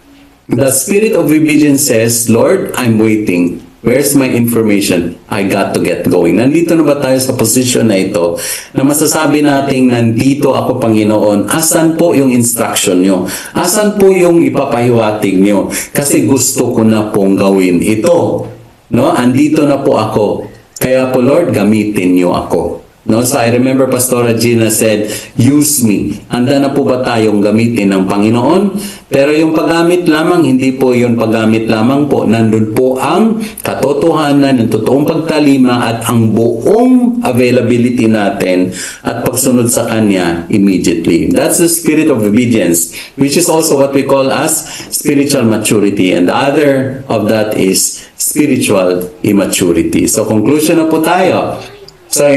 the spirit of obedience says, Lord, I'm waiting. Where's my information? I got to get going. Nandito na ba tayo sa posisyon na ito na masasabi nating nandito ako, Panginoon? Asan po yung instruction nyo? Asan po yung ipapahiwatig nyo? Kasi gusto ko na pong gawin ito. No? Andito na po ako. Kaya po, Lord, gamitin nyo ako. No? So I remember Pastora Gina said, use me. Handa na po ba tayong gamitin ng Panginoon? Pero yung paggamit lamang, hindi po yung paggamit lamang po. Nandun po ang katotohanan, ang totoong pagtalima at ang buong availability natin at pagsunod sa Kanya immediately. That's the spirit of obedience, which is also what we call as spiritual maturity. And the other of that is spiritual immaturity. So conclusion na po tayo. So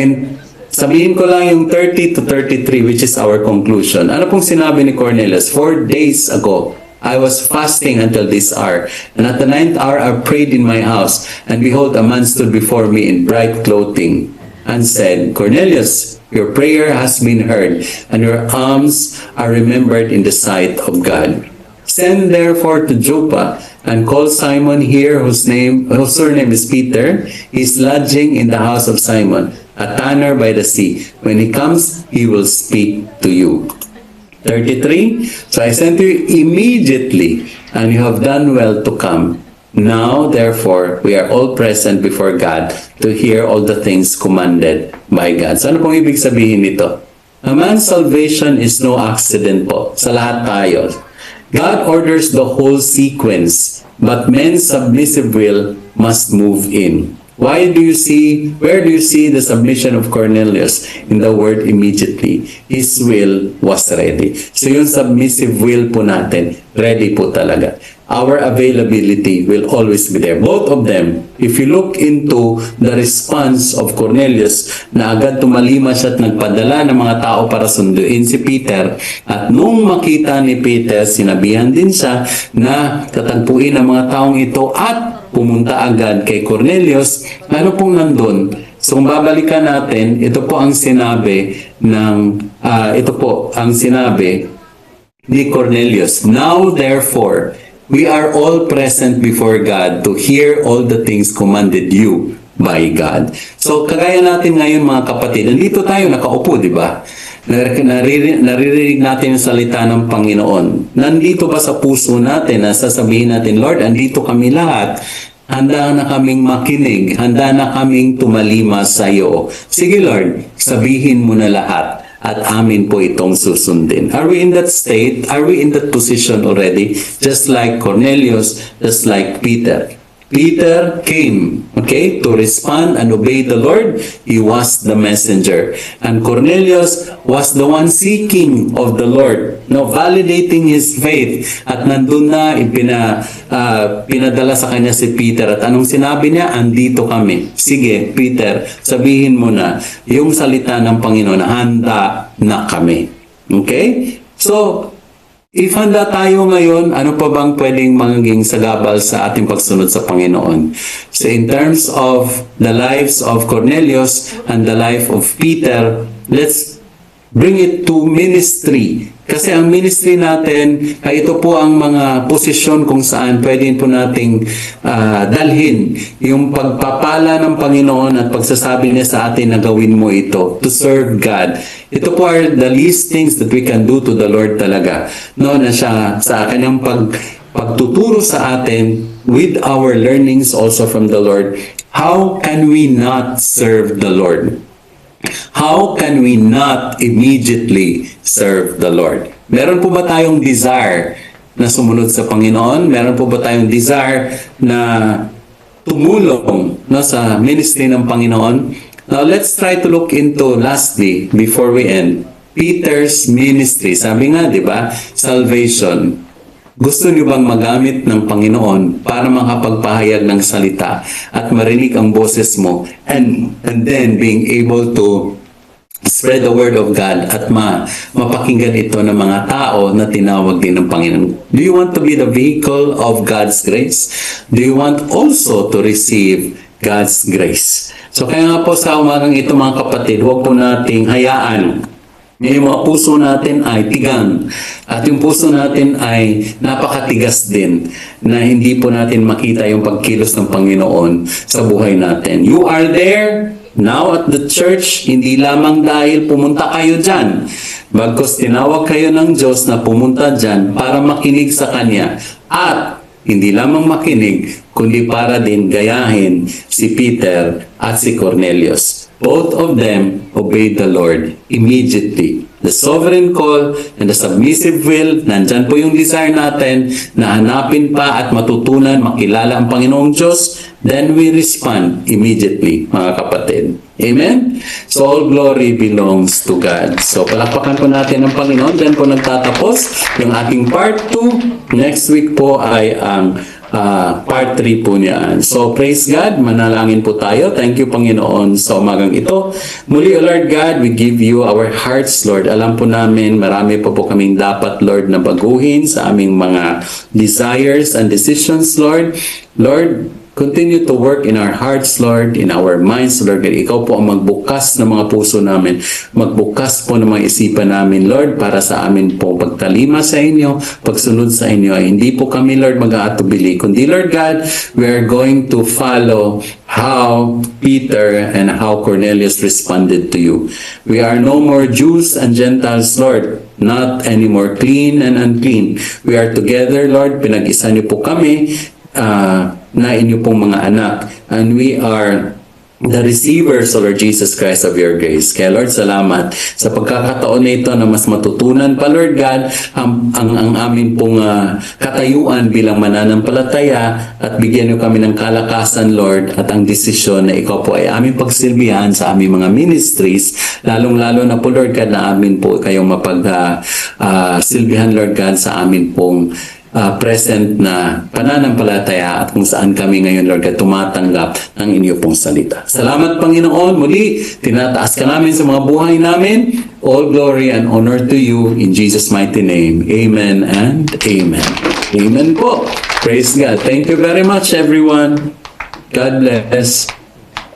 sabihin ko lang yung 30 to 33, which is our conclusion. Ano pong sinabi ni Cornelius? 4 days ago, I was fasting until this hour. And at the 9th hour, I prayed in my house. And behold, a man stood before me in bright clothing and said, Cornelius, your prayer has been heard, and your alms are remembered in the sight of God. Send therefore to Joppa, and call Simon here, whose surname is Peter. He is lodging in the house of Simon, a tanner by the sea. When he comes, he will speak to you. 33. So I sent you immediately, and you have done well to come. Now, therefore, we are all present before God to hear all the things commanded by God. So ano pong ibig sabihin nito? A man's salvation is no accident po. Sa lahat tayo. God orders the whole sequence, but men's submissive will must move in. Where do you see the submission of Cornelius? In the word immediately. His will was ready. So yung submissive will po natin, ready po talaga. Our availability will always be there. Both of them. If you look into the response of Cornelius, na agad tumalima siya at nagpadala ng mga tao para sunduin si Peter. At nung makita ni Peter, sinabihan din siya na tatagpuin ang mga taong ito at pumunta agad kay Cornelius. Ano pong nandun? So kung babalikan natin, ito po ang sinabi ni Cornelius. Now therefore, we are all present before God to hear all the things commanded you by God. So kagaya natin ngayon mga kapatid, nandito tayo nakaupo, di ba? Naririnig natin yung salita ng Panginoon. Nandito ba sa puso natin na sasabihin natin, Lord, andito kami lahat. Handa na kaming makinig. Handa na kaming tumalima sa iyo. Sige Lord, sabihin mo na lahat at amin po itong susundin. Are we in that state? Are we in that position already? Just like Cornelius, just like Peter. Peter came, to respond and obey the Lord. He was the messenger. And Cornelius was the one seeking of the Lord, validating his faith. At nandun na, pinadala sa kanya si Peter. At anong sinabi niya? Andito kami. Sige, Peter, sabihin mo na yung salita ng Panginoon na handa na kami. Okay? So, if handa tayo ngayon, ano pa bang pwedeng maging sagabal sa ating pagsunod sa Panginoon? So in terms of the lives of Cornelius and the life of Peter, let's bring it to ministry. Kasi ang ministry natin ay ito po ang mga posisyon kung saan pwede po nating dalhin yung pagpapala ng Panginoon at pagsasabi niya sa atin na gawin mo ito to serve God. Ito po are the least things that we can do to the Lord talaga. Na siya sa kanyang pagtuturo sa atin with our learnings also from the Lord. How can we not serve the Lord? How can we not immediately serve the Lord? Meron po ba tayong desire na sumunod sa Panginoon? Meron po ba tayong desire na tumulong sa ministry ng Panginoon? Now, let's try to look into lastly, before we end, Peter's ministry. Sabi nga, di ba, salvation. Gusto niyo bang magamit ng Panginoon para makapagpahayag ng salita at marinig ang boses mo and then being able to spread the word of God at mapakinggan ito ng mga tao na tinawag din ng Panginoon? Do you want to be the vehicle of God's grace? Do you want also to receive God's grace? So kaya nga po sa umagang ito mga kapatid, huwag po nating hayaan yung mga puso natin ay tigang at yung puso natin ay napakatigas din na hindi po natin makita yung pagkilos ng Panginoon sa buhay natin. You are there now at the church, hindi lamang dahil pumunta kayo dyan. Bagkus tinawag kayo ng Diyos na pumunta dyan para makinig sa Kanya. At hindi lamang makinig, kundi para din gayahin si Peter at si Cornelius. Both of them obeyed the Lord immediately. The sovereign call and the submissive will, nandyan po yung desire natin na hanapin pa at matutunan, makilala ang Panginoong Diyos, then we respond immediately, mga kapatid. Amen? So all glory belongs to God. So palakpakan po natin ang Panginoon. Diyan po nagtatapos yung ating part 2. Next week po ay ang part 3 po niyan. So praise God, manalangin po tayo. Thank you Panginoon sa umagang ito. Muli, O Lord God, we give you our hearts, Lord. Alam po namin, marami pa po kaming dapat, Lord, na baguhin sa aming mga desires and decisions, Lord. Lord, Continue to work in our hearts, Lord, in our minds, Lord. Ikaw po ang magbukas ng mga puso namin. Magbukas po ng mga isipan namin, Lord, para sa amin po pagtalima sa inyo, pagsunod sa inyo. Ay hindi po kami, Lord, mag-aatubili. Kundi, Lord God, we are going to follow how Peter and how Cornelius responded to you. We are no more Jews and Gentiles, Lord. Not anymore clean and unclean. We are together, Lord. Pinag-isa niyo po kami na inyo pong mga anak. And we are the receivers, O Lord Jesus Christ, of your grace. Kaya Lord, salamat sa pagkakataon na ito na mas matutunan pa, Lord God, ang amin pong katayuan bilang mananampalataya at bigyan niyo kami ng kalakasan, Lord, at ang desisyon na ikaw po ay aming pagsilbihan sa aming mga ministries, lalong-lalo na po, Lord God, na amin po kayong silbihan, Lord God, sa amin pong present na pananampalataya at kung saan kami ngayon, Lord God, tumatanggap ng inyo pong salita. Salamat, Panginoon. Muli, tinataas ka namin sa mga buhay namin. All glory and honor to you in Jesus' mighty name. Amen and amen. Amen po. Praise God. Thank you very much, everyone. God bless.